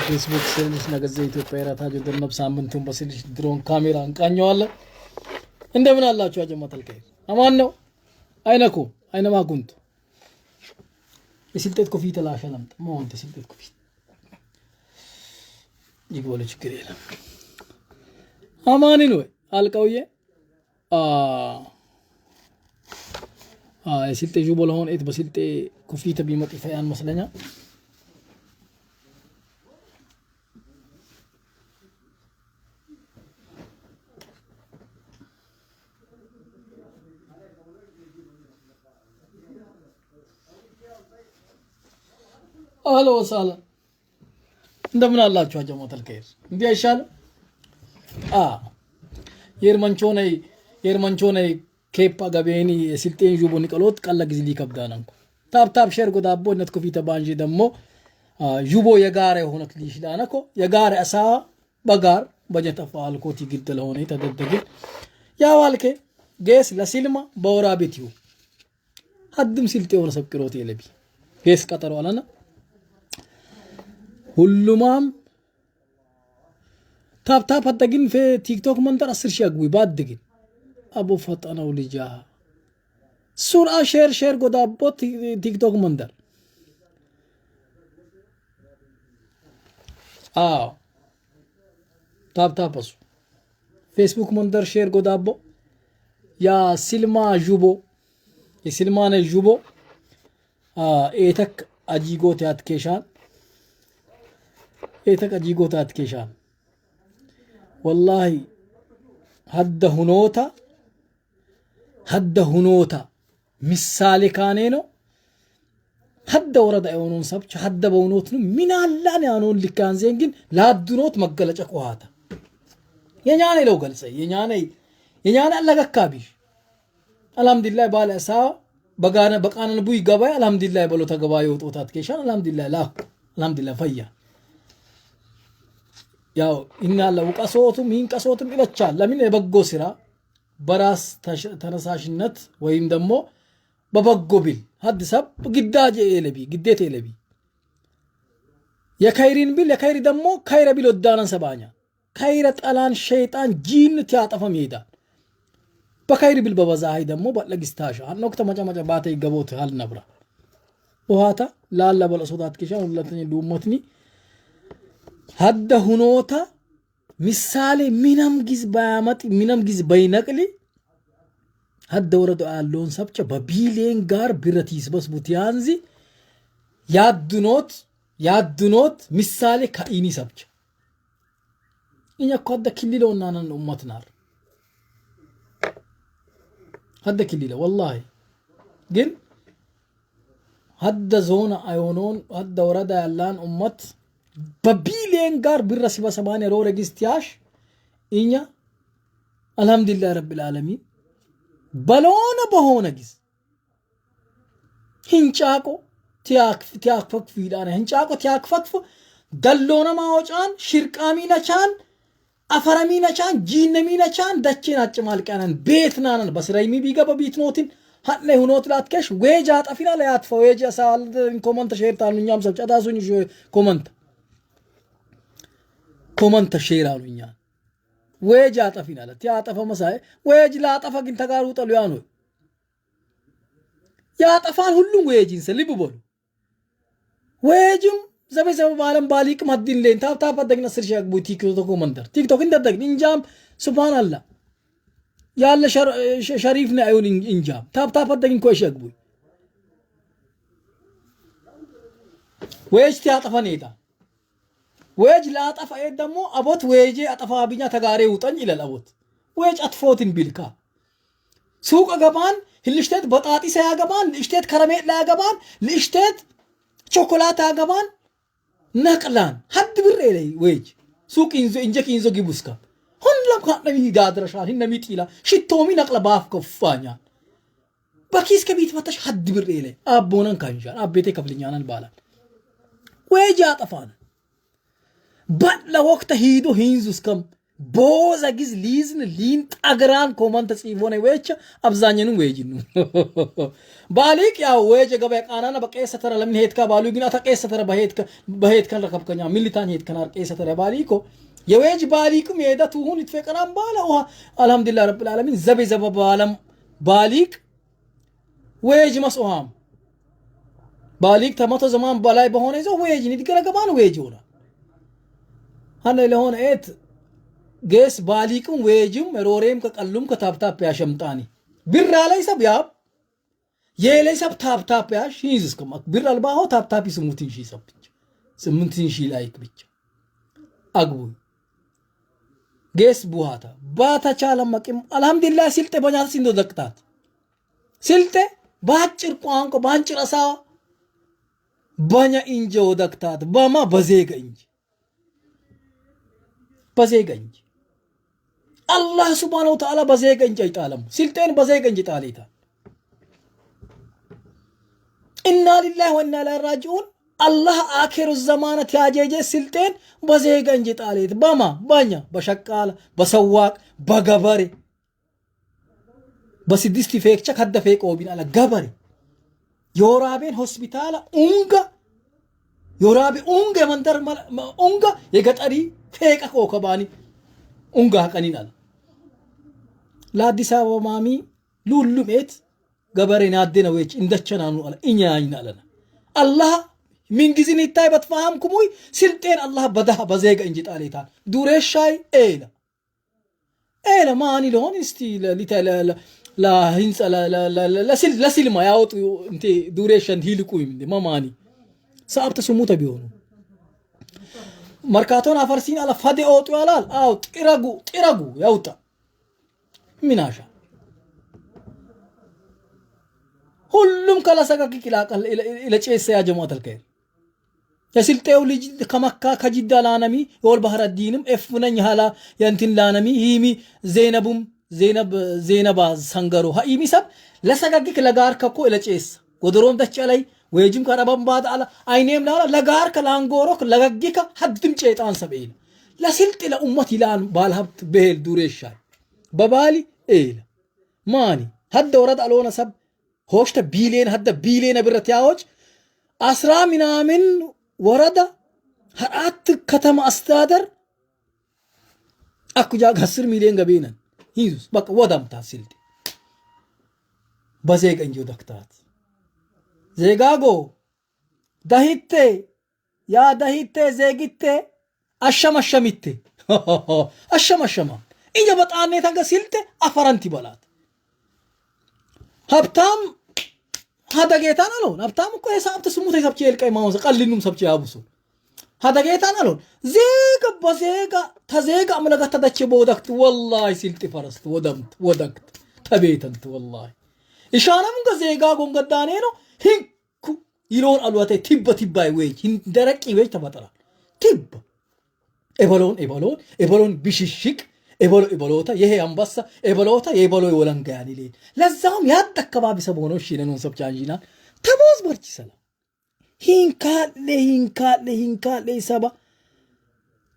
ፌስቡክ ስልሽ ነገዘ ኢትዮጵያ ራታጆ ደነብ ሳምንቱን በስልሽ ድሮን ካሜራ እንቃኘዋለ እንደምን አላችሁ አጀማተል ከይ አማን ነው አይነኩ አይነማ ኩንቱ የስልጤት ኮፊ ተላሸለም ሞንተ ስልጤት ኮፊ ይጎለ ችግር የለም አማን ነው አልቀውዬ የስልጤ ጁቦ ለሆን እት በስልጤ ኮፊ ተቢመጥ ይፈያን መስለኛ አሎ ወሳላ እንደምን አላችሁ አጀማተል ከይር እንዴ አይሻል የርመንቾኔ ኬፓ ገበኒ የስልጤን ጁቦ ንቀሎት ቀላ ጊዜ ሊከብዳናንኩ ታፕ ሼር ጎዳቦ ነት ኮፊ ተባንጂ ደሞ ጁቦ የጋራ የሆነክ ሊሽዳናኮ የጋራ አሳ በጋር በጀተፋ አልኮቲ ግድለ ሆነ ተደደገ ያዋልከ ጌስ ለሲልማ በወራ ቤትዩ ሀድም ስልጤ ሆነ ሰብቅሮት የለቢ ጌስ ቀጠሮ አለና ሁሉማም ታፕ አደግን في ቲክቶክ መንደር 10 ሺህ አግቢ ባድግን አቦ ፈጣናው ልጃ ሱራ ሼር ጎዳቦ ቲክቶክ መንደር ታፕ አሱ ፌስቡክ መንደር ሼር ጎዳቦ ያ ሲልማ ጁቦ የሲልማነ ጁቦ ኤተክ አጂጎት ያትከሻን ኤተክ አጂጎት ያትከሻን والله هد هنوتا مثال كانينو هد ورد ايونون سبچ هد بونوت من الله يانون لكان زين لا دنوت مغلچ قواتا يناني لو غلص يناني الله غكابي الحمدلله بالاسا بقانا بوي غباي الحمدلله بلو تغباي وطوታት كيشان الحمدلله لا الحمدلله فيا ያው ኢናላ ወቀሶቱም ይንቀሶቱም ይለቻል ለምን የበጎ ስራ በራስ ተነሳሽነት ወይም ደግሞ በበጎ ቢል ሐዲሰብ ግዳጅ የለቢ ግዴት የለቢ የካይሪን ቢል የካይሪ ደግሞ ካይረ ቢል ወዳናን ሰባኛ ካይረ ጠላን ሸይጣን ጂንት ያጠፈም ይሄዳል በካይሪ ቢል በበዛይ ደግሞ በለግስታሻ አንወክተ መጨመጨ ባተ ይገቦት አልነብራ ወሃታ ላላ በለሶታት ከሻ ሁለተኛ ዱመትኒ هذا هنوتا مثال منام جيز بينقلي هذا ورد اللون سبچه ببيلين غار برتيس بس بوتيانزي يادنوت مثال كايني سبچه إنيا كودا كليلو نانان أمت نار هذا كليلو والله قل هذا زونا ايونون هذا ورد اللان أمت ببيلين غار بالرسي بسماني رو رجستياش إنيا الحمد لله رب العالمين بلونا بهونا جيس هنچاكو تياك فك فيدانا هنچاكو تياك فك دلونا ماوچان شرقامينا چان افرمينا چان جينمينا چان دچينا چمال كانن بيتنانن بس رايمي بيغا ببيت نوتين حد له نوت لاتكش ويجات افينا لا ياتفو ويجا سال كومنت شير تانو نيام سب چداسوني شو كومنت شير አሉኛ ወጅ አጠፊናለ ያጠፈ መሳይ ወጅ ላጠፈ ግን ተጋሩ ጠሉ ያኑ ያጠፋን ሁሉም ወጅን ሰልብ ቦሉ ወጅም ዘበዘብ ባለም ባሊቅ ማዲን ሌን ታፕ አደግና ስርሽ ያግቡ ቲክቶክ መንደር ቲክቶክ እንደደግ እንጃም ሱብሃንአላህ ያለ ሸሪፍ ነው አይሁን እንጃም ታፕ አደግን ኮሽ ያግቡ ወጅ ያጠፋን ይዳ ወጅ ላጠፋ ደሞ አቦት ወጄ አጠፋ ቢኛ ተጋሬ ውጠኝ ይላል አቦት ወጅ አጥፎትን ቢልካ ሱቅ ገባን ህልሽተት በጣጢስ ያገባን ልሽተት ከረሜላ ያገባን ልሽተት ቾኮላታ ያገባን ነቅላን ሀድ ብር ላይ ወጅ ሱቅ እንጀ ግቡስካ ሁሉም ካነቢ ዳድረሻል ህነሚ ጢላ ሽቶሚ ነቅለ ባፍ ከፋኛ በኪስ ከቤት መተሽ ሀድ ብር ላይ አቦነን ካንጃን አቤቴ ከፍልኛናን ባላል ወጅ አጠፋን بلا وقت هيدو هينزوس كم boza giz liizn liin xagraan komanta tsiifone wecha abzaanyenu weejinu baaliq yaw weje gabe qaanana baqeessa tara lamni heetka baalu gina ta qeessa tara baheet kan rakabkanya militaan heet kan arqeessa tara baaliqo የዌጅ ባሊቅ ሜዳ ትሁን ይትፈቀራም ባላ አልহামዱሊላህ ረብል ዓለሚን ዘበ ባለም ባሊቅ ዌጅ መስኡሃም ባሊቅ ተመቶ ዘማን በላይ በሆነ ይዞ ዌጅ ንድገረገባን ዌጅ ሆነ አነ ለሆነ ኤት ጌስ ባሊቅም ዌጅም ሮሬም ከቀሉም ከታፕታፕ ያሸምጣኒ ቢራ ላይ ሰብ ያብ የላይ ሰብ ታፕታፕ ያሽ ይዝስ ከማ ቢራ አልባው ታፕታፕ ይስሙትን ሺ ሰብ 8000 ላይክ ብቻ አግቡ ጌስ ቡሃታ ባታቻለ መቅም አልহামዱሊላህ ሲልጤ በኛት ሲንዶ ዘቅታት ሲልጤ ባጭር ቋንቋ ባንጭር አሳ በኛ እንጆ ደቅታት በማ በዜገኝ አላህ ሱብሃነሁ ወተዓላ በዜገኝ ይጣለም ሲልጤን በዜገኝ ይጣሊታ ኢና ሊላሂ ወኢና ኢለይሂ ራጂዑን الله آخر الزمان تياجي سلطين بزيغن جتاليت بما بانيا بشكال بسواق بغبري بس ديستي فيك چك حد فيك او بين على غبري يورابين هوسبيتال اونغا يورابي اونغا منتر اونغا يغطري فيك اكو كباني اونغا قنينال لا ديسا مامي لولميت غبري نادنا ويچ اندچنانو على انياينالنا الله من جزين التاي بتفهمكم وي سلطين الله بدها بزيق انجي طاليتان دوريشاي ايلا ما اني لهون استي لا هنس لا سلما ياوط انت دوريشن هيلكو يمدي ما ماني صعب تسموت بيونو مركاتون افرسين على فدي اوطو يالال او تيراغو ياوطا مناشا ሁሉም ከላሰቀቅ ይላቀል ለጨሰ ያ ጀማዓት አልከይር የስልጤው ልጅ ከመካ ከጅዳ ላነሚ የወል ባህር ዲንም ኤፍነኝ hala ያንቲን ላነሚ ሂሚ ዜነባ ሰንገሩ ሀይሚ ሰብ ለሰቀቅ ለጋር ከኮ ለጨስ ጎድሮም ተጨላይ ወይጅም ከረበም ባዳ አላ አይኔም ላላ ለጋር ከላንጎሮ ለገግከ ሐድም ጨይጣን ሰበይል ለስልጤ ለኡመት ይላን ባልሀብት በሄል ዱሬሻይ በባሊ ኤል ማኒ ሀደ ወረድ አልሆነ ሰብ هوشت بيلين هذا بيلين برتياوج أسرع من ورد هرات كتم أستادر أكو جاك 10 مليون قبينا هيزوس بق ودم تاسيلتي بزيق انجو دكتات زيغاغو دهيتي يا دهيتي زيغيتي أشميتي أشما إنجا بطاني تنقى سيلتي أفرانتي بلات هبتام هذا جيتان ألون هبتام كو حساب تسموت حساب چيل كاي ماوس قلنم سب چابسو هذا جيتان ألون زيغا بزيغا تزيغا عملغا تدچ بودكت والله سيلتي فرست ودكت تبيتنت والله إشانم زيغا غونغدانينو هيكو يلون ألواتي تيبا ويج درقي ويج تبطرا تيب إبالون بششك إبلوتا يهي أمبسا إبلوتا يبلو يولن يعني ليه لازم يادك كباب سبونو شيرنون سب جانجينا تموز برشي سلا هينكال لي سبا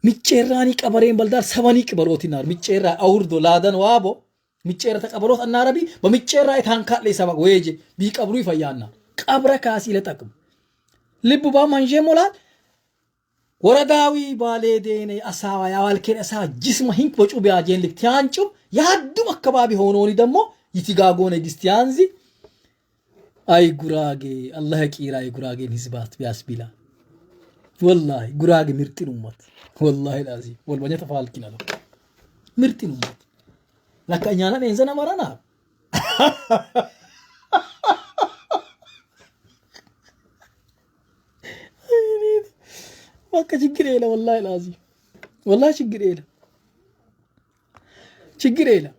ميچيراني قبرين بلدار سباني قبروتي نار ميچيرا أوردو لادن وابو ميچيرا تقبروت الناربي بميچيرا يتانكال لي سبا ويجي بي قبرو يفيانا قبرا كاسي لتقم لببا منجي مولاد ወረዳዊ ባሌዴኔ አሳዋ ያዋልከን አሳ ጅስማ ሂንክ ወጩ ቢያጀን ልክቲያንጩ ያዱም አካባቢ ሆኖኒ ደሞ ይቲጋጎነ ዲስቲያንዚ አይ ጉራጌ አላህ ቂራይ ጉራጌን ህዝባት ቢያስቢላ ወላሂ ጉራጌ ምርጥን ኡመት ወላሂ ላዚ ወልበኛ ተፋልኪና ነው ምርጥን ኡመት ለካኛና ነንዘና ማራና ما كشجر إله والله العظيم والله شجر إله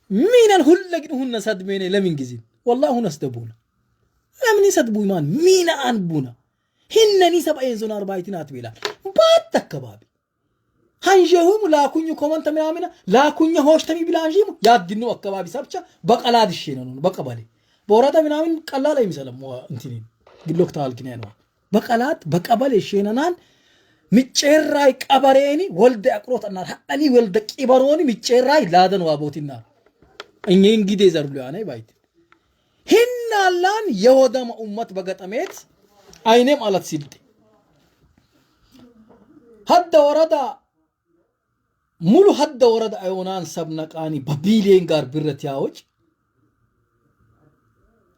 مين الهلا هن صدمين لمن جزين والله هن صدبونا لمن يصدبوا إيمان مين أنبونا هن نسب أيزون 40 أتبيلا بات كبابي هنجهم لا كوني كمان تمامنا لا كوني هوش تمي بلانجيم ياد دينو أكبابي سبچا بقالاد الشينون بقبالي بوردا منامن قلال أي مثلا انتين قلوك تعال كنينو بقالات بقبل الشينان ميتشيراي قبريني ولد أقروت أنا حقني ولد كبروني ميتشيراي لادن وابوتنا إني إنجدي زربلو أنا بايت هن لان يهودا ما أمة بقت أميت أينم على تسيلتي هدا وردا ملو هدا وردا أيونان سبنك أني ببيلين غار برتياوج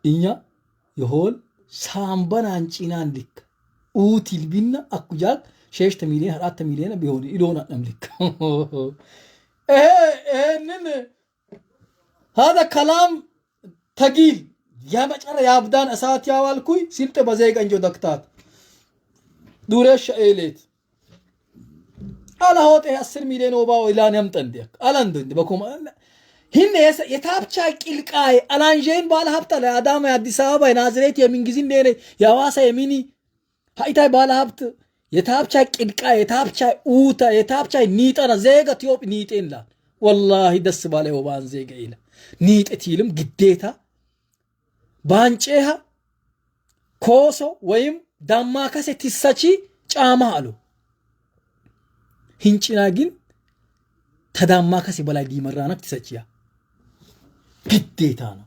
إنيا يهول سامبان أنشينان لك أوتي البنا أكوجاك 6 مليون 4 مليون بيهوني إلونا نملك هذا كلام ثقيل يا بشر يا بدان أسات يا والكوي سيلت بزيق أنجو دكتات دورش إيليت على هوت 10 مليون وباو إلى نمتن ديك ألاندن بكم هن يتابع كيلكاي ألانجين بالهبتة لأدام أديس أبابا نازريت يمين جزين ديني يا واسا يميني هايتاي بالهبت يتابع كيلكاي يتابع أوتا يتابع نيت أنا زيغة تيوب نيتين لا والله دس بالي وبان زيغة إلا نيت أتيلم جديتا بانچها كوسو ويم دماكاسي تساچي چاما አሉ hinchina ግን ተዳማከሲ በላይ ዲመራናክ ተሰጪያ ግዴታ ነው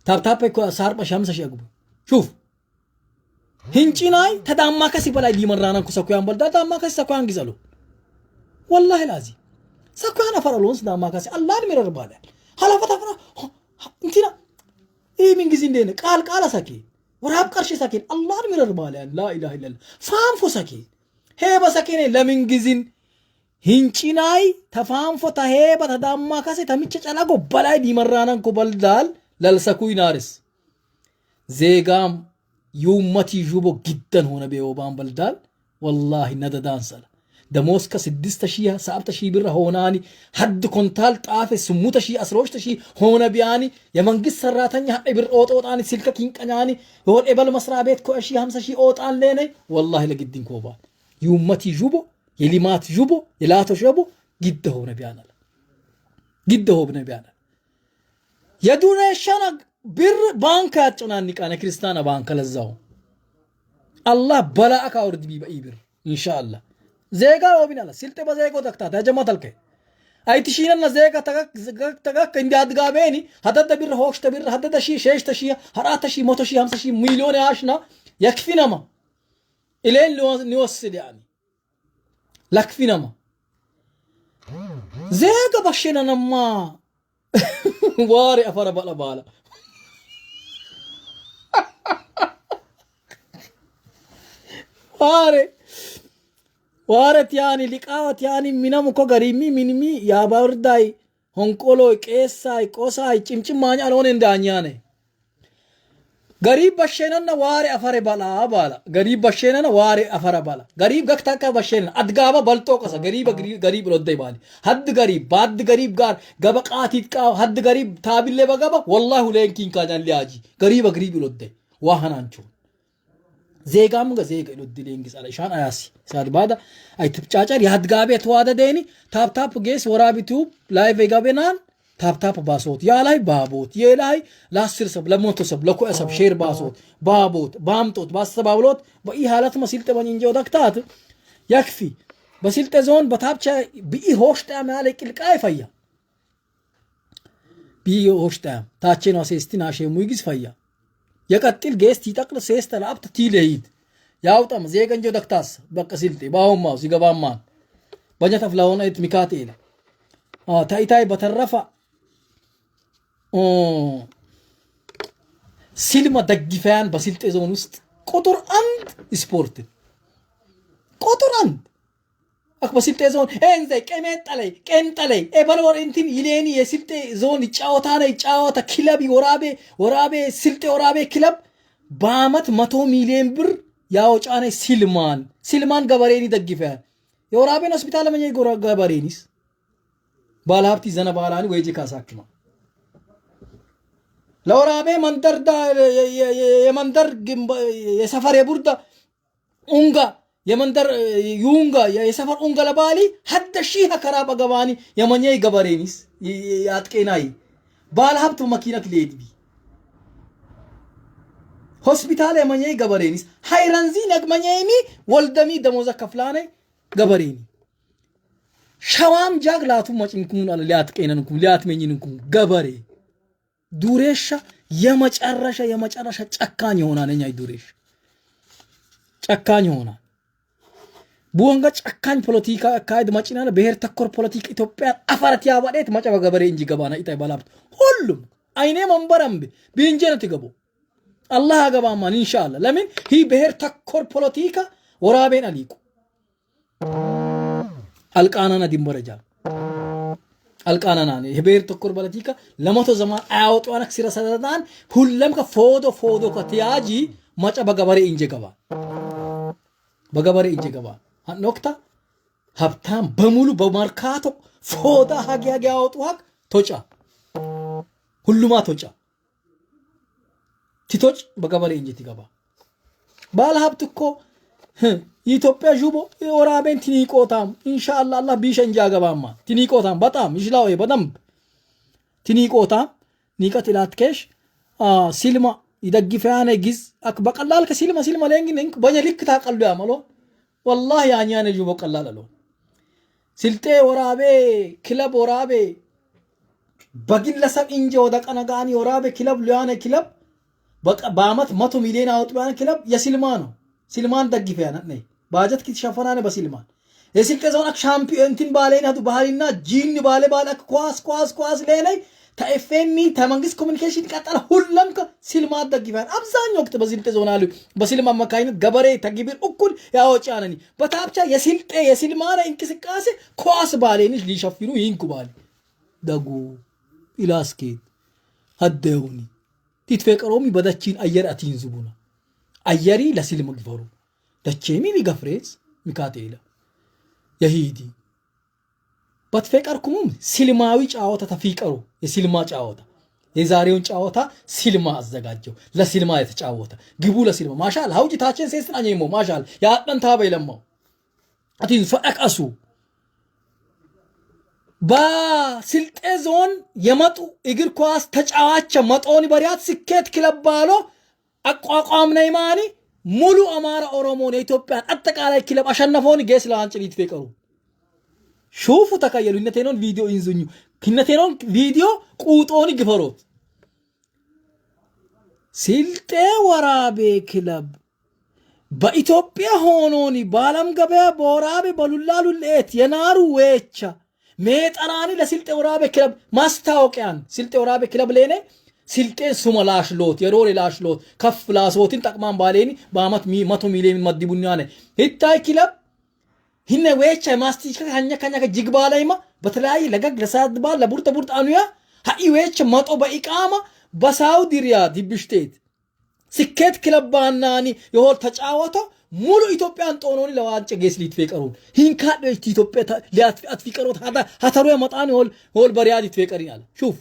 ታፕታፕ እኮ ሳርባ 50 ሺህ አግቡ ሹፍ hinchinaይ ተዳማከሲ በላይ ዲመራናክ ሰኩያን በልዳ ተዳማከሲ ሰኩያን ግዘሉ والله لازم ሰኩያን አፈራሎንስ ዳማከሲ አላህ ሚረር ባለ ሐላፈታ ፈራ እንቲና إيه من جزين دينا قال سكين وراب قرش سكين الله ميرر بالي لا إله إلا الله فهم فو سكين هيبا سكين لمن جزين هنچيناي تفهم فو تهيبا تداما كاسي تميچ چلاغو بلاي دي مرانان كو بلدال للسكوي نارس زيغام يومتي جوبو جدا هنا بيوبان بلدال والله نددان سلا دموسكا 6 شيء 7 شيء بره هوناني حد كونتال طافه 8 شيء 10 شيء هون بياني يا منجس سراتني حق بر اوطاني سلك كينقناني هون ابل مسرا بيت كو 50 شيء اوطان ليني والله لقدين كوبا يومتي جوبو يليمات جوبو يلاتو شوبو جد هون بيانا جد هون بيانا يدون الشنق بر بانك اتناني كان كريستانا بانك لزاو الله بلاك اورد بي بيبر ان شاء الله زيغا وبينالا سيلته بزيغو دكتا تجمعتلك ايتشينا زيغا تاك انداد غابيني حدد بير هوش تبير حدد شي شيش تشي حرات شي موتو شي 50 شي مليون عاشنا يكفينا ما الين نوصل يعني لكفينا ما زيغا بشينا نما واري افر بالا وارت يعني لقاوت يعني منامو كو غريمي منمي يا بارداي هونكولو قيساي قوساي چمچم ماñ alone እንዳኛኔ غريب بشيننا واري افر بالا غريب بشيننا واري افر بالا غريب گكتاكا بشين ادغابا بلطو قص غريب لودي بالي حد غريب بعد غريب غار غبقاتيت قا حد غريب تابله بغبا والله لينكين كاجان لياجي غريب لودي واهنانچو زيغام زيغ لودلينغس على شان اسي ساد بعد اي تبچاچر يادغابي تواد ديني تاب گيس ورابيتو لايف يغبنان تاب باسوت يا لاي بابوت يا لاي لاسر سب لموتو سب لكو اسب شير باسوت بابوت بامتوت باسبابلوت باي حالت مسيلت بنينجو دكتات يكفي بسيلت زون بتابچا بي هوشتا مالك القاي فيا بي هوشتا تاچينو سيستنا شيمويغس فيا يقتل جيس تيتقل سيست لابت تيليد ياوطم زيغنجو دكتاس بقسيلتي باوما زيغبامان بجت فلاون ايت ميكاتيل تايتاي بترفع سيلما دغفان بسيلت زون وسط قطر اند سبورت قطر اند اك بسيلت زون ان زي كمنطلي ابلور انتين يليني يسيلت زون يጫወታና ይጫወታ ክለብ ወራቤ ስልጤ ወራቤ ክለብ በአመት 100 ሚሊዮን ብር ያወጫነ ሲልማን ገበሬኒ ደግፈያል የወራቤን ሆስፒታል ለመኛ ገበሬኒስ ባለሀብት ዘነባላኒ ወይጂ ካሳክማ ለወራቤ መንደርዳ የመንደር የሰፈር የቡርዳ ኡንጋ የመንደር ዩንጋ የሰፈር ኡንጋ ለባሊ ሐደ ሺህ ከራባ ገባኒ የመኛይ ገበሬኒስ ያጥቄናይ ባለሀብት መኪና ክሌድቢ ሆስፒታል የመኘይ ገበሬኒስ ሃይራንዚ ነግመኘይኒ ወልደሚ ደሞዛ ከፍላኔ ገበሬኒ ሸዋም ጃግላቱ ማጭንኩን አለ ሊያት ቀይነንኩም ሊያት መኝንኩም ገበሬ ዱሬሻ የመጨረሻ ጨካኝ ሆና ነኝ አይ ዱሬሽ ጨካኝ ሆና ቡንጋ ጨካኝ ፖለቲካ አካሄድ ማጭናለ ብሔር ተኮር ፖለቲካ ኢትዮጵያ አፈረት ያባዴት ማጨ በገበሬ እንጂ ገባና ኢታይ ባላብት ሁሉም አይኔ መንበረም ቢንጀነት ይገቡ አላህ አገባማን ኢንሻአላህ ለምን ሂ ብሔር ተኮር ፖለቲካ ወራቤን አሊቁ አልቃናና ዲምበረጃ አልቃናና የብሔር ተኮር ፖለቲካ ለሞቶ ዘማን አያወጣው ነክ ሲረሰዳን ሁሉም ከፎዶ ከቲያጂ ማጨ በገበሬ እንጂ ገባ በገበሬ እንጂ ገባ ኖክታ ሀብታም በሙሉ በማርካቶ ፎዳ ሀጊያ ያወጡ ሀቅ ቶጫ ሁሉማ ቶጫ ቲቶጭ በገበሬ እንጂ ትገባ ባለ ሀብት እኮ ኢትዮጵያ ጁቦ ወራቤን ትኒቆታም ኢንሻአላህ አላህ ቢሸንጃ ገባማ ትኒቆታም በጣም ይሽላው በደንብ ትኒቆታም ኒቀት ኢላትከሽ ሲልማ ይደግፈያነ ግዝ በቀላል ከሲልማ ለንግ በኛ ልክ ታቀሉ ያመሎ والله يعني انا جو بقلال له سلطه ورابه كلب ورابه بغلسب انجو دقنغاني ورابه كلب ليانه كلب በአመት 100 ሚሊዮን አውጥባን ክለብ የሲልማን ነው ሲልማን ደግፈያና ነይ ባጀት kitሸፈናነ በሲልማን የሲልከ ዞን ሻምፒዮን ቲም ባለና ባህሪና ጂን ባለ ኳስ ለኔ ታኤፍኤም ተመንግስት ኮሙኒኬሽን ቀጠለ ሁሉም ከሲልማ ደግፈያን አብዛኛው ወቅት በሲልከ ዞን አሉ በሲልማ መካይነት ገበሬ ተግቢር እኩል ያወጫነኒ በታብቻ የሲልማና እንቅስቃሴ ኳስ ባለንሽ ሊሸፍኑ ይንኩባል ደጉ ኢላስኬት ሀደውኒ ትትፈቀሮሚ በዳቺን አየር አቲንዙቡና አየሪ ለሲልማ ግፈሩ ዳቼሚ ሚገፍሬስ ሚካቴላ የሂዲ በትፈቀርኩም ሲልማዊ ጫወታ ተፊቀሩ የሲልማ ጫወታ የዛሬውን ጫወታ ሲልማ አዘጋጀው ለሲልማ የተጫወተ ግቡ ለሲልማ ማሻአላ ሀውጂ ታችን ሴስናኘሞ ማሻአላ ያጠንታ በይለማው አቲን ፈቀሱ በስልጤ ዞን የመጡ እግር ኳስ ተጫዋች መጦኒ በሪያት ስኬት ክለብ ባሎ አቋቋም ነይማኒ ሙሉ አማራ ኦሮሞ ነው ኢትዮጵያ አጠቃላይ ክለብ አሸነፈውን ጌስ ላንጭ ሊትፈቀሩ شوفوا تخيلوا إنتينون فيديو إنزونيو كنتينون فيديو قوطوني جفروت سلطة ورابي كلاب بإثيوبيا هونوني بالام غبا بورابي بلولالو ليت ينارو ويتشا ميت أراني لسلطة ورابي كلاب ماستاوكيان سلطة ورابي كلاب ليني سلطة سوما لاشلوت يروري لاشلوت كف لاسوتين تقمان باليني بامت 100 مليون مدبونيانه هتاي كلاب هنا ويتش ماستيش كانيا كجيغبالايما بتلاقي لقاك لساد بال لبورت انويا هاي ويتش ماتو باقامه بساودي رياض بشتيت سكت كلباناني يهول تጫወተው ሙሉ ኢትዮጵያን ጦኖኒ ለዋንጨ ጌስ ሊትፈቀሩን ሂንካደ ኢትዮጵያ ሊያት ፍቀሩት ሀተሩ መጣን ሆል በሪያድ ይትፈቀሪያል ሹፍ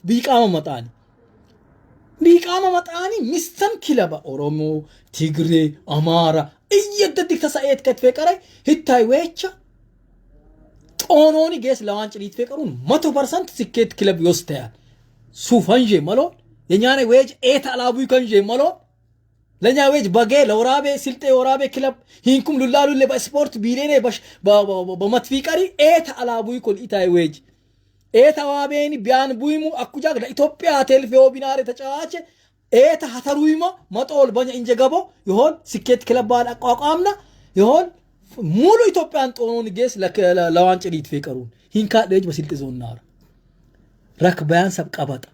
ቢቃማ መጣኒ ሚስተም ክለባ ኦሮሞ ትግሬ አማራ እየደድክ ተሳየት ከተፈቀረይ ህታይ ወይቻ ጦኖኒ ጌስ ለዋንጭ ሊትፈቀሩን 100% ስኬት ክለብ ይወስታል ሱፋንጄ መሎ የኛኔ ወጅ ኤታላቡ ከንጄ መሎ ለኛ ወጅ በጌ ለወራቤ ስልጤ ወራቤ ክለብ ሂንኩም ሉላሉ ለስፖርት ቢሌኔ በመትፊቀሪ ኤታላቡ ይኮል ኢታይ ወጅ ኤታዋቤኒ ቢያን ቡይሙ አኩጃግ ለኢትዮጵያ ቴልፌኦ ቢናሬ ተጫዋች ኤታ ሀተሩይማ መጦል በኛ እንጀገቦ ይሆን ስኬት ክለብ ባል አቋቋምና ይሆን ሙሉ ኢትዮጵያን ጦኖን ጌስ ለዋንጭ ሊትፈቀሩን ሂንካ ደጅ በስልጤ ዞናር ረክባያን ሰብቀባጣ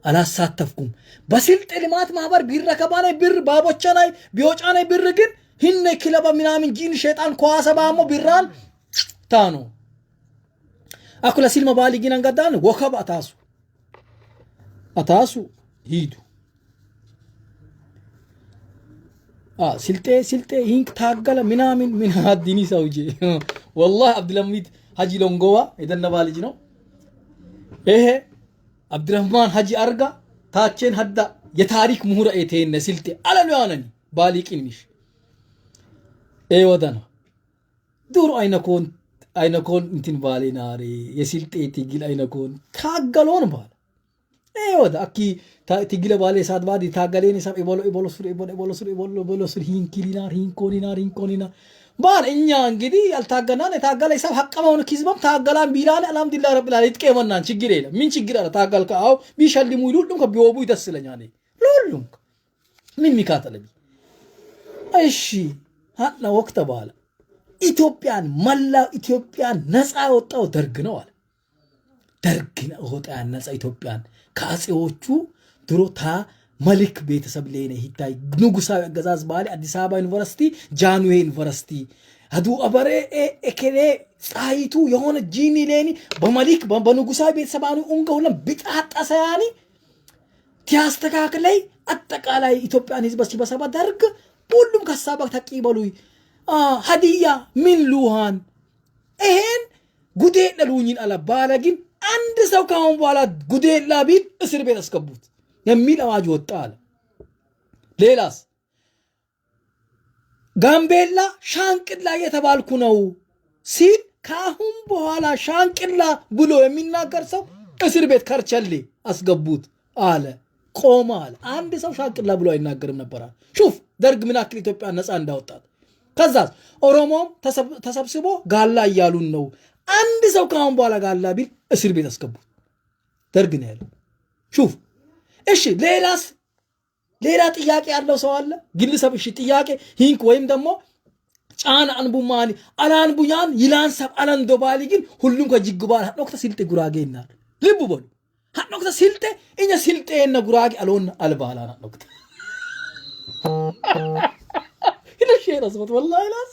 አላሳተፍኩም በስልጤ ልማት ማህበር ቢረከባኔ ብር ባቦቻናይ ቢወጫናይ ብር ግን ህነ ክለባ ምናምን ጂን ሸይጣን ኳሰባሞ ቢራን ታኖ አኩላ ሲልማ ባሊ ግን አንጋዳን ወከባ አታሱ ሂዱ ስልጤ ሂንክ ታገለ ምናምን ምን አዲኒ ሰውጂ والله አብዱልሐሚድ ሀጂ ሎንጎዋ የደነባ ልጅ ነው ይሄ አብዱራህማን ሀጂ አርጋ ታቸን ሀዳ የታሪክ ምሁር ኤቴነ ስልጤ አለሉ ያነኒ ባሊቂንሽ ወደና ዱር አይነኮን እንትን ባሌናሪ የስልጤ ትግል አይነኮን ታገሎን ባል ወደ አኪ ትግለ ባለ ሳት ባዲ ታገሌን ሰብ ኢቦሎ ሱር ሂንኮኒና ባል እኛ እንግዲህ ያልታገናን የታገለ ሰብ ሐቀመውን ኪዝበም ታገላን ቢላል አልሐምዱሊላህ ረብል ዓለሚን ይጥቀመናን ችግር የለም ምን ችግር አለ ታገልከ አው ቢሸልሙ ይሉም ከቢወቡ ይደስለኛል ሁሉም ምን ሚካተለኝ እሺ ሀና ወቅት ባለ ኢትዮጵያን መላው ኢትዮጵያን ነፃ ወጣው ደርግ ነው አለ ደርግ ነው ወጣን ነፃ ኢትዮጵያን ከአጼዎቹ ድሮታ መልክ ቤተሰብ ላይ ነው ይታይ ንጉሳዊ አገዛዝ ባለ አዲስ አበባ ዩኒቨርሲቲ ጃንዌ ዩኒቨርሲቲ አዱ አበሬ ኤከሌ ጻይቱ የሆነ ጂኒ ሌኒ በመልክ በንጉሳዊ ቤተሰባኑ ኡንገውለም ቢጣጣሰያኒ ቲያስተካክለይ አጠቃላይ ኢትዮጵያን ህዝብ ሲበሰባ ደርግ ሁሉም ከሳባ ተቂበሉይ ሀዲያ ምን ሉሃን ይሄን ጉዴ ለሉኝን አለ ባለግን አንድ ሰው ካሁን በኋላ ጉዴ ላቢል እስር ቤት አስገቡት የሚል አዋጅ ወጣ አለ ሌላስ ጋምቤላ ሻንቅላ የተባልኩ ነው ሲል ካሁን በኋላ ሻንቅላ ብሎ የሚናገር ሰው እስር ቤት ከርቸሌ አስገቡት አለ ቆማ አለ አንድ ሰው ሻንቅላ ብሎ አይናገርም ነበር ሹፍ ደርግ ምን አክል ኢትዮጵያ ነፃ እንዳወጣት ከዛስ ኦሮሞም ተሰብስቦ ጋላ እያሉን ነው አንድ ሰው ካሁን በኋላ ጋላ ቢል እስር ቤት አስገቡት ደርግ ነው ያለው ሹፍ እሺ ሌላስ ሌላ ጥያቄ ያለው ሰው አለ ግለሰብ እሺ ጥያቄ ሂንክ ወይም ደግሞ ጫና አንቡማኒ አላንቡያን ይላንሰብ አላንዶባሊ ግን ሁሉም ከጅግባል ሀኖክተ ሲልጤ ጉራጌ ይናል ልቡ በሉ ሀኖክተ ሲልጤ እኛ ሲልጤ እና ጉራጌ አልሆን አልባላ ሀኖክተ ይለሽ የራስበት والله ላስ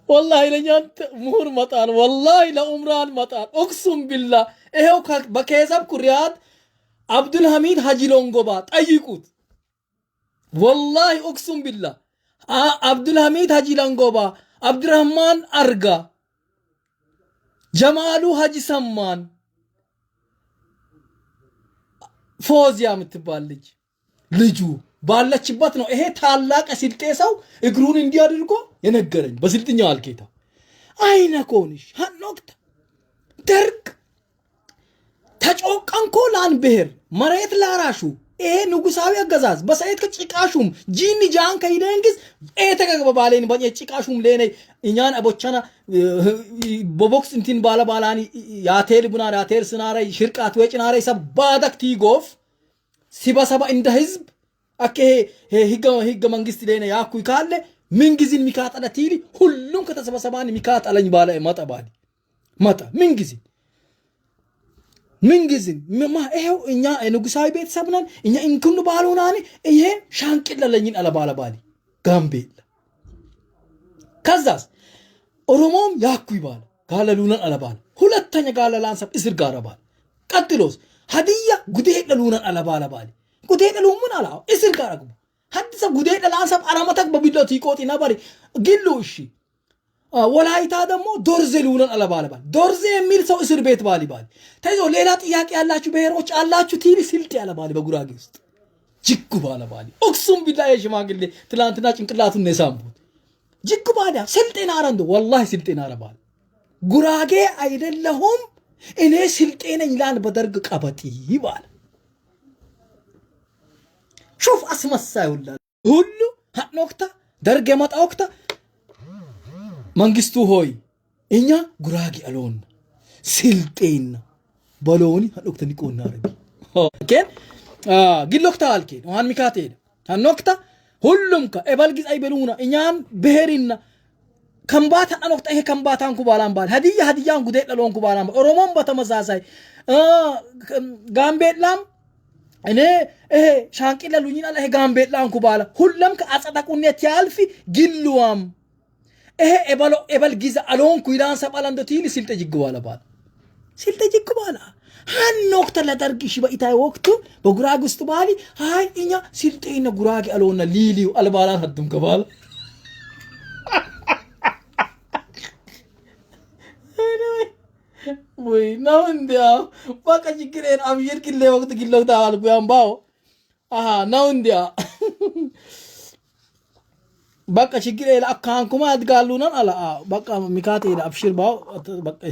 والله ለኛንተ ሙሁር መጣን والله ለኡምራን መጣን እቅሱም ቢላ ይሄው በከዘብ ኩሪያት አብዱል ሐሚድ ሀጂ ሎንጎባ ጠይቁት والله እቅሱም ቢላ አብዱል ሐሚድ ሀጂ ሎንጎባ አብዱራህማን አርጋ ጀማሉ ሀጂ ሰማን ፎዚያ ምትባል ልጁ ባለችበት ነው ይሄ ታላቅ ሲልጤ ሰው እግሩን እንዲያድርጎ የነገረኝ በስልጥኛው አልኬታ አይነኮንሽ ሀኖክታ ደርግ ተጮቀንኮ ላን ብሔር መሬት ላራሹ ይሄ ንጉሳዊ አገዛዝ በሰይት ከጭቃሹም ጂኒ ጃን ከይደንግስ ኤተገበ ባሌን በጭቃሹም ለኔ እኛን አቦቻና በቦክስ እንትን ባለባላኒ ያቴል ቡና ያቴል ስናራ ሽርቃት ወጭናራ ሰባዳክቲ ጎፍ ሲበሰባ እንደ ህዝብ አከ ህገ መንግስት ለኔ ያኩይ ካለ ምን ጊዜን ሚካጣለቲሊ ሁሉም ከተሰበሰባን ሚካጣለኝ ባለ ማጣባዲ ማጣ ምን ጊዜ ማ ይሄው እኛ ንጉሳዊ ቤተሰብ ነን እኛ እንኩን ባሉናኒ ይሄ ሻንቅለለኝን አለባለባሊ ጋምቤላ ከዛስ ኦሮሞም ያኩይ ባለ ጋለሉናን አለባለ ሁለተኛ ጋለላን ሰብ እስር ጋራባል ቀጥሎስ ሀዲያ ጉዴለሉናን አለባለባሊ ጉዴለሉምን አላው እስር ጋራጉ ሀዲሳ ጉዴለላን ሰብ አራመታክ በቢሎት ይቆጥ ነበር ግሉ እሺ ወላይታ ደግሞ ዶርዜ ሉናን አለባለባል ዶርዜ የሚል ሰው እስር ቤት ባሊ ተይዞ ሌላ ጥያቄ ያላችሁ ብሔሮች አላችሁ ቲሊ ሲልጤ ያለባል በጉራጌ ውስጥ ጅጉ ባለባል እክሱም ቢላ የሽማግሌ ትላንትና ጭንቅላቱን ነሳምቡት ጅጉ ባዳ ሲልጤና አረንዶ والله ሲልጤና አረባል ጉራጌ አይደለሁም እኔ ሲልጤ ነኝ ላን በደርግ ቀበጢ ይባል ሹፍ አስመሳዩላ ሁሉ ሀኖክታ ደርግ የመጣውክታ መንግስቱ ሆይ እኛ ጉራጌ አሎን ሲልጤና በሎኒ ሀኖክታ ኒቆና ረቢ ኦኬን ግሎክታ አልኬ ዋን ሚካቴ ሀኖክታ ሁሉም ከኤባልጊዝ አይበሉና እኛን ብሔሪና ከምባታ ሀኖክታ ይሄ ከምባታን ኩባላን ባል ሀዲያን ጉዴ ለሎን ኩባላን ኦሮሞን በተመሳሳይ ጋምቤላም እኔ ይሄ ሻንቂለ ሉኝና ይሄ ጋምቤላን ኩባላ ሁሉም ከአጸዳቁነት ያልፊ ግሉዋም ይሄ ኤባልጊዝ አሎን ኩይላን ሰባላን ደቲሊ ሲልጤ ጅግባላ ባል ሲልጤ ጅግባላ ሀኖክታ ለደርግሽ በኢታይ ወቅቱ በጉራጌ ውስጥ ባሊ ሃይ እኛ ሲልጤና ጉራጌ አሎና ሊሊው አልባላን ሀዱም ከባላ ወይ ነው እንዲያ በቃ ችግሬን አብየር ክሌ ወቅት ግሎታ አልኩ ያምባው ነው እንዲያ بقى شكل أكانكم أتقالونا على بقى مكاتي أبشر باو بقى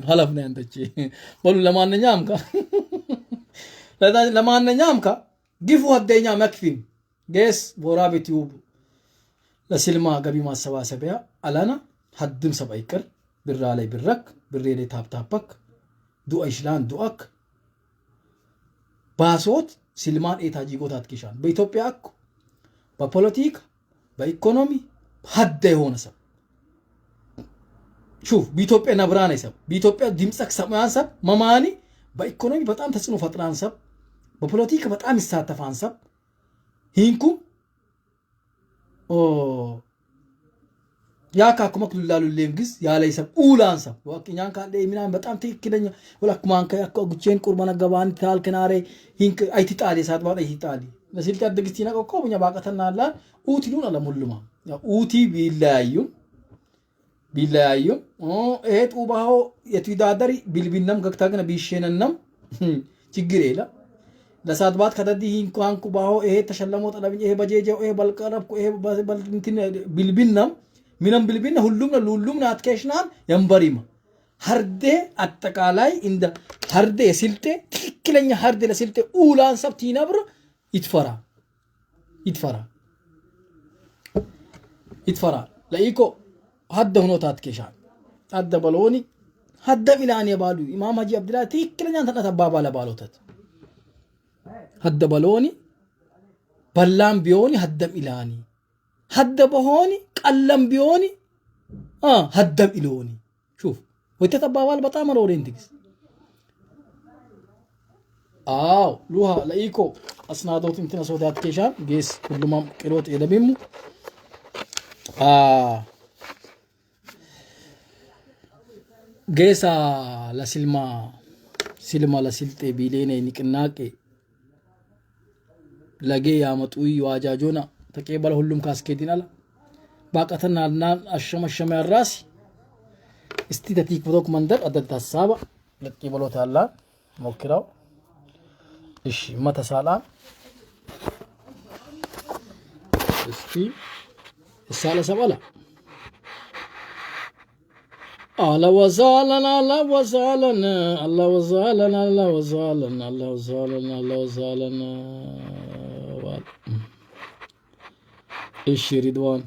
خلفنا أنت شيء بقول لما ننام كا لما ننام كا جيفوا الدنيا مكفين جيس بورابي تيوب لسلما قبي ما سوا سبيا ألانا حدم سبايكر برالي برك بريلي تاب تابك دو إشلان دوك باسوت سلمان إيتاجي قطعت كيشان بإثيوبيا أكو ببوليتيك بإيكونومي حد هون سب شوف بإثيوبيا نبران سب بإثيوبيا دمسك سبمان سب مماني بإيكونومي بتأم تسنو فتران سب ببوليتيك بتأم الساتفان سب هينكم أو يا كاكم كل لالو لينجز يا ليس أولان سب وكينيان كان ده مينان بتأم تيك كده ولا كمان كيا كوجين كوربانا جبان ثال كناري هينك أي تتالي سات بعد أي تتالي نسيل كده دقيقتين أكو بنيا باقتنا لا أوتي لون على ملما يا أوتي بيلايو إيه توباهو يتويدادري بالبنام كتاعنا بيشيننام تيجريلا لسات بعد كده دي هين كوان كوباهو إيه تشلموت على إيه بجيجو إيه بالكرب إيه بالنتين بالبنام مينام بالبنا هلومنا أتكشنان ينبريما هرده أتكالاي إندا هرده سلته كلني هرده لسلته أولان سب تينابر يتفرع لايكو حد هنو تاتكشان حد بالوني حد بلاني بالو امام حجي عبد الله تيكلنا انت تبابا لبالوتت حد بالوني بلام بيوني حد بلاني حد بهوني قلم بيوني حد بلوني شوف وتتبابا بتاع مرورين ديكس لوها لايكو أسنادوت يمكن أسودات كيشان جيس كل ما كروت إذا بيمو جيسا سلما لسلتي بيليني نكناكي لجي يا متوي واجاجونا تكيبل هلوم كاسكيتين على باقتنا نال الشم الراسي استيتاتيك فدوك مندر أدد السابع لتكيبلو تعالى موكراو إيش متى سالان استي السالة سبالة الله وزالنا الله وزالنا الله وزالنا الله وزالنا الله وزالنا الله وزالنا إيش رضوان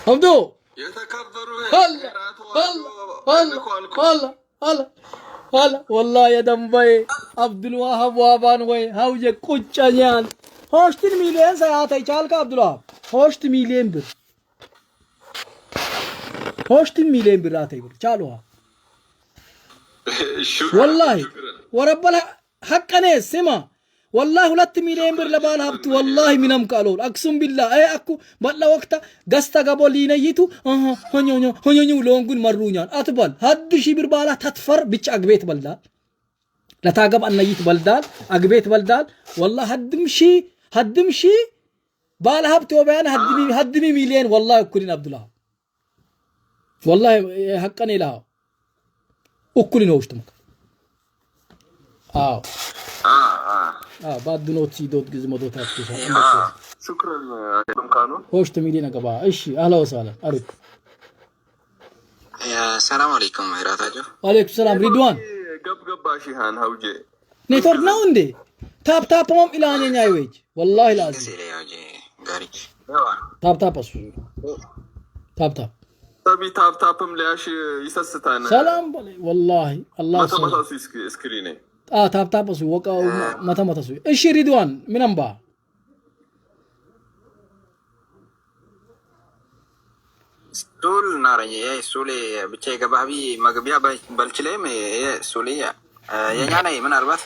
عبدو هلا والله يا دمبي عبد الوهاب وابان وي هاوجه كوچانيان هوشت مليون ساعات چال کا عبد الوهاب هوشت مليون بر هوشت مليون بر راتي بر چالو والله ورب حقني سما والله 2 مليون بر لبال هبت والله منم قالول اقسم بالله اي اكو بلا وقت غستا غبو لينيتو هنيو لونغون مروኛን አትበል ሀድ ሺህ ብር ባላ ተትፈር ብቻ አግቤት በልዳል ለታገብ አንይት በልዳል አግቤት በልዳል والله ሀድም ሺህ ባላ ሀብት ወባያን ሀድሚ ሚሊዮን والله እኩልን አብዱላህ والله ሐቀኔ ላ እኩልን ነው ውሽጥም بعد نوتي دوت جزمة شكرا كانون هوش تميلين أقبا إيشي أهلا وسهلا أريد السلام عليكم هيراتاجو وعليكم السلام رضوان قب باشيهان هوجي نيتورك ناوندي تاب مام إلاني نايويج والله لازم تاب أسو تاب تبي تابم ليش يسستانا سلام بالي والله الله سلام ما تسوي سكريني تاب أسو وقا متى تسوي إيشي رضوان من أمبا سول نارني سولي بتشي كبابي مغبيا بالشلم سولي يعني من أربعة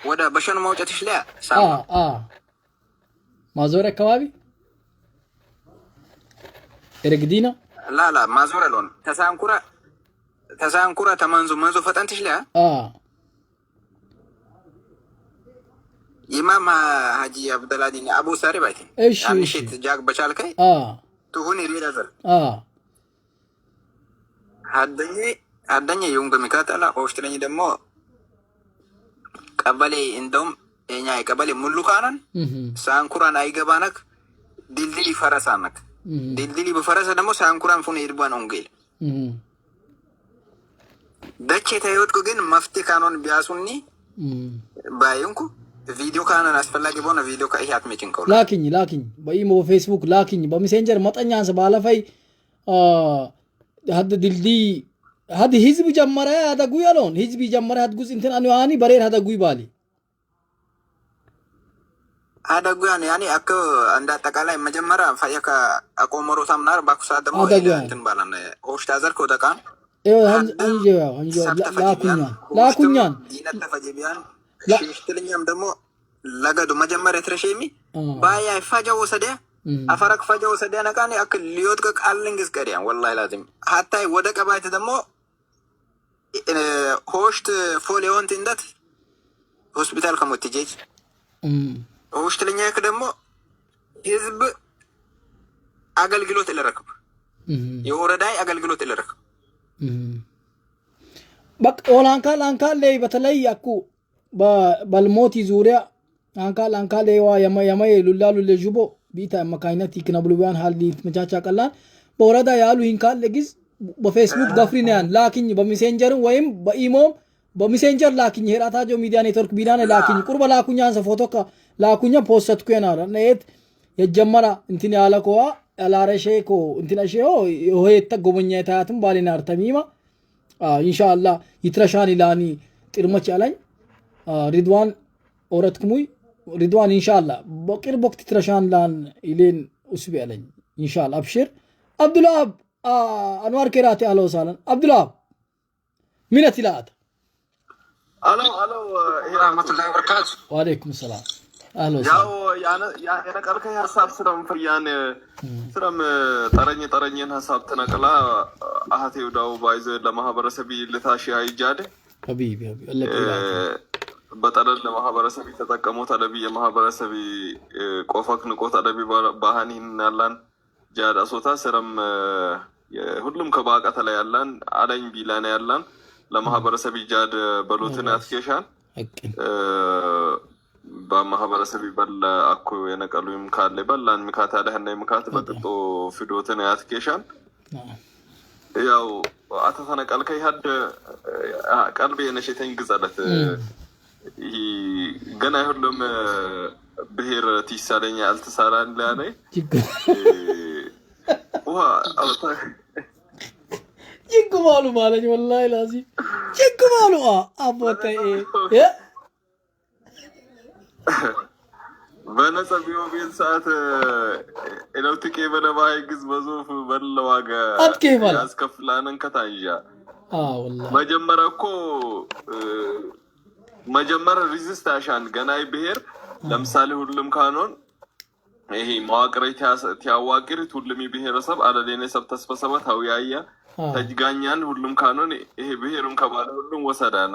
وده بشون موجة تشليا مازورة كبابي إرقدينا لا مازورة لون تسانكورة تمنزو فتن تشليا إمام حجي عبد الله دين أبو ساري بايتي إيش شيت جاك بشالكي تهوني ريد أزل هادني يوم بمكاتلا أوشتريني دمو قبلي إندوم إنيا قبلي ملوكانن سانكوران أي جبانك ድልድል ፈረሳነክ ድልድል በፈረሰ ደግሞ ሳንኩራን ፉን ይርባን ኦንጌል ደቼ ታይወጥኩ ግን መፍትሄ ካኖን ቢያሱኒ ባይንኩ ቪዲዮ ካኖን አስፈላጊ በሆነ ቪዲዮ ከይያት ሜቲንግ ኮላ ላኪኝ በኢሞ ፌስቡክ ላኪኝ በሜሴንጀር መጠኛንስ ባለፈይ ሀድ ድልድይ ሀድ ህዝብ ጀመረ ያደጉ ያለውን ህዝብ ጀመረ ሀድጉስ እንትን አንዋኒ በሬር ሀደጉ ይባሊ አደጉ ያኔ አከ እንደ አጠቃላይ መጀመሪያ ፈየከ አቆመሮ ታምናር ባኩሳ ደግሞ እንትን ባላነ ሆሽታ ዘርኮ ተቃን አንጆ ላኩኛን ይነተፈጀቢያን ሽሽትልኛም ደግሞ ለገዱ መጀመሪያ ትረሽሚ ባያ ፈጃው ወሰደ አፈረክ ፈጃው ወሰደ ነቃኒ አክል ሊዮት ከቃልንግስ ቀሪያን ወላሂ ላዚም ሀታይ ወደ ቀባይት ደግሞ ሆሽት ፎሊዮንት እንደት ሆስፒታል ከሞትጄት ሆሽትልኛ ይክ ደግሞ ህዝብ አገልግሎት ለረከብ የወረዳይ አገልግሎት ለረከብ በቃ ኦላንካል ላይ በተለይ ያኩ በልሞቲ ዙሪያ አንካል ላይ የማይ ሉላሉ ለጅቦ ቢታ መካይነት ይክነብሉባን ሀሊ መቻቻ ቀላን በወረዳ ያሉ ይንካል ለጊዝ በፌስቡክ ገፍሪናን ላኪኝ በሜሴንጀር ወይም በኢሞ በሜሴንጀር ላኪኝ ሄራታጆ ሚዲያ ኔትወርክ ቢናን ላኪኝ ቁርበ ላኩኛን ፎቶ ላኩኛ ፖስት ኩናራ ነየት የጀመራ እንትን ያለኮዋ አላረሼኮ እንትን አሽዮ ሆየተ ጎበኛ ታያትም ባሊና አርተሚማ ኢንሻአላህ ይትረሻኒ ላኒ ጥርመች ያለኝ ሪድዋን ኦረትኩሙይ ሪድዋን ኢንሻአላህ በቅርብ ወቅት ትረሻን ላን ኢሌን ኡስቢ ያለኝ ኢንሻአላህ አብሽር አብዱላህ አንዋር ከራቲ አለው ሳለን አብዱላህ ሚነት ይላል አሎ ወራህመቱላሂ ወበረካቱ ወአለይኩም ሰላም አሎ ያው ያነቀልከኝ ሐሳብ ስለም ፍሪያን ስለም ጠረኝን ሐሳብ ተነቀላ አሃቴው ዳው ባይዘ ለማህበረሰብ ልታሽ አይጃደ ሀቢቢ በጠለል ለማህበረሰብ ተጠቀመው ተለቢ የማህበረሰብ ቆፈክ ንቆት አደቢ ባህኒን ያላን ጃዳ ሶታ ስለም ሁሉም ከባቀተ ላይ ያላን አለኝ ቢላና ያላን ለማህበረሰብ ይጃድ በሉትን አትኬሻን በማህበረሰብ ይበል አኩ የነቀሉም ካለ በላን ምካታ ለህና ምካት በጥጦ ፍዶትን አትኬሻን ያው አተተነቀልከ ይhad ቀልቤ የነሽተኝ ግዛለት ገና ሁሉም ብሄር ትይሳለኛ አልተሳራን ላይ ይግማሉ ማለት ወላሂ ላዚ ይግማሉ አቦታይ በነሰብ ቢሆን ሰዓት እለውትቄ በለባይ ግዝ በዙፍ በለዋጋ ያስከፍላንን ከታንጃ ወላሂ መጀመሪያ ሪዚስት አሻን ገናይ ብሄር ለምሳሌ ሁሉም ካኖን ይሄ መዋቅራዊ ያዋቅሪት ሁሉም ብሄረሰብ አለሌነ ሰብ ተስበሰበት አውያያ ተጅጋኛን ሁሉም ካኖን ይሄ ብሄሩን ከባለ ሁሉም ወሰዳና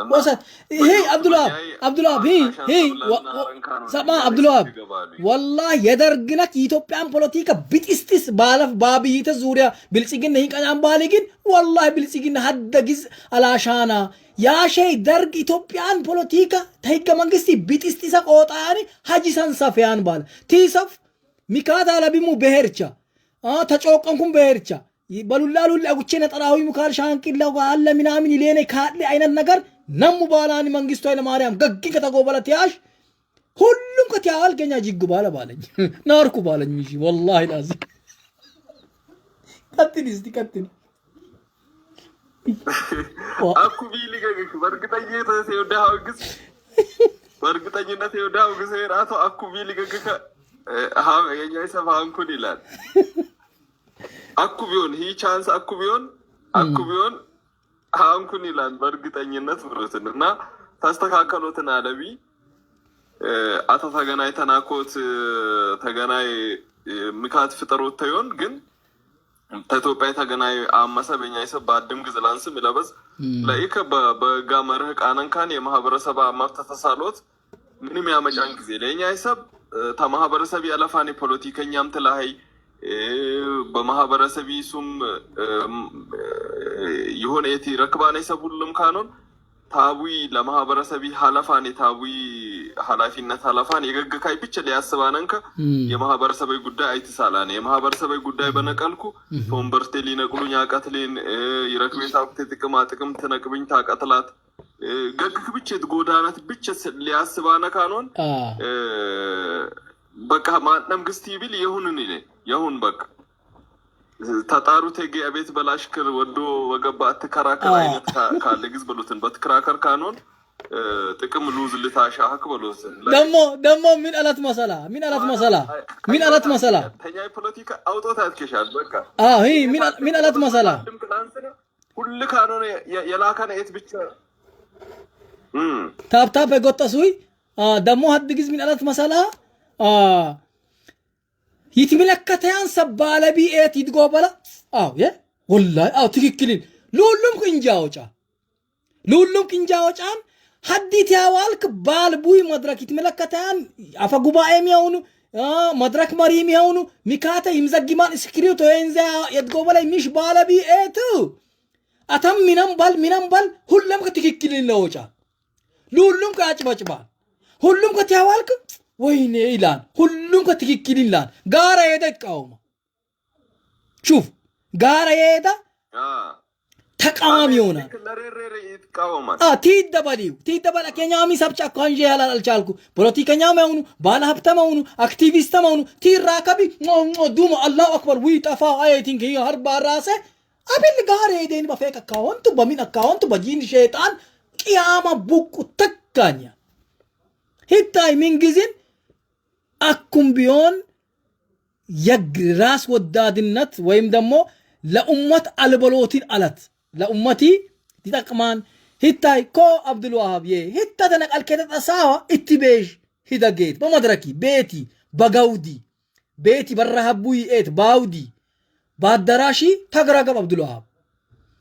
ይሄ አብዱላህ ሰማ አብዱላህ ወላሂ የደርግነት የኢትዮጵያን ፖለቲካ ቢጥስጥስ ባለፍ ባብይተ ዙሪያ ብልጽግና ይቀናን ባለ ግን ወላሂ ብልጽግና ሀደግዝ አላሻና ያሼ ደርግ ኢትዮጵያን ፖለቲካ ተይገ መንግስቲ ቢጥስጥስ ቆጣኒ ሀጂ ሰንሰፊያን ባለ ቲሰፍ ሚካታ ለቢሙ በሄርቻ ተጮቀንኩም በሄርቻ በሉላሉ ለጉቼ ነጠራዊ ሙካል ሻንቂላው አለ ምናምን ይሌኔ ካለ አይነት ነገር ነሙ ባላኒ መንግስቱ አይነ ማርያም ገግ ከተጎበለት ያሽ ሁሉም ከተያል ገኛ ጅግ ባለ ባለኝ ናርኩ ባለኝ እሺ ወላሂ ላዚ ቀጥል አኩ ቢሊገግ በርግጠኝነት የወዳው ግዜ ራቶ አኩ ቢሊገግ የኛ ሰፋንኩን ይላል አኩቢዮን ሂ ቻንስ አኩቢዮን አንኩን ይላል በርግጠኝነት ብሩትና ታስተካከሉትና አለቢ አተታገናይ ተናኮት ተገናይ ምካት ፍጠሮት ተዮን ግን ተቶጳይ ተገናይ አማሰበኛ ይሰብ ባድም ግዝላንስም ይለበዝ ለይከ በጋመርህ ቃነንካን የማህበረሰብ አማፍተ ተሳሎት ምንም ያመጫን ጊዜ ለኛ ይሰብ ተማህበረሰብ ያለፋኒ ፖለቲከኛም ተላይ በማህበረሰብ ይሱም ይሆነ እቲ ረክባኔ ሰብ ሁሉም ካኖን ታዊ ለማህበረሰብ ሐላፋን ታዊ ሐላፊነት ሐላፋን የገገካይ ብቻ ሊያስባነንከ የማህበረሰባዊ ጉዳይ አይተሳላነ የማህበረሰባዊ ጉዳይ በነቀልኩ ፎምበርቴ ሊነቅሉኝ አቀትሌን ይረክቤታውት ጥቅም ተነቅብኝ ታቀትላት ገግክ ብቻ ጎዳናት ብቻ ሊያስባነ ካኖን በቃ ማንንም ግስቲ ቢል ይሁንን ይለ ይሁን በቃ ታጣሩ ተገ አቤት በላሽክር ወዶ ወገባ ተከራከር አይነት ካለ ግዝ ብሉትን በተከራከር ካኖን ጥቅም ሉዝ ልታሻህክ ብሉት ደሞ ምን አላት መሰላ ተኛይ ፖለቲካ አውጦታ አትከሻል በቃ ይሄ ምን አላት መሰላ ሁሉ ካኖን የላካነ እት ብቻ ታፕታፕ የጎጠሱይ ደሞ ሀድ ግዝ ምን አላት መሰላ ይትመለከተያን ሰባለቢ ኤት ይድጎበላ ወላሂ ትክክልን ሉሉም ቅንጃዎጫን ሀዲት ያዋልክ ባልቡይ መድረክ ይትመለከተያን አፈ ጉባኤም ያውኑ መድረክ መሪም ያውኑ ሚካተ ይምዘግማን ስክሪፕቶ የንዛ የድጎበላ ሚሽ ባለቢ ኤት አተም ሚነም ባል ሁሉም ከትክክልን ለውጫ ሉሉም ከአጭባጭባል ሁሉም ከትያዋልክ ወይኔ ይላል ሁሉም ከትክክል ይላል ጋራ የደቃውማ ሹፍ ጋራ የዳ ተቃዋሚ ይሆናል ትይደበላ ከኛሚ ሰብጫ ኮንጄ ያላል አልቻልኩ ፖለቲከኛም ያውኑ ባለ ሀብታም ያውኑ አክቲቪስትም ያውኑ ትራከቢ ዱማ አላሁ አክበር ዊ ጠፋ አይ ቲንክ ሂ ሀርባ ራሴ አቢል ጋራ የደን በፌክ አካውንት በሚን አካውንት በጂን ሸይጣን ቂያማ ቡቁ ተጋኛ ሂታይ ምን ጊዜን አኩም ቢሆን የግራስ ወዳድነት ወይም ደግሞ ለኡመት አልበሎቲን አላት ለኡመቲ ይጠቅማን ሂታይ ኮ አብዱል ወሃብ ሂታ ተነቀል ከተጠሳዋ ኢትቤሽ ሂደጌት በመድረኪ ቤቲ በጋውዲ ቤቲ በረሃቡይ ኤት ባውዲ ባደራሺ ተግራገብ አብዱል ወሃብ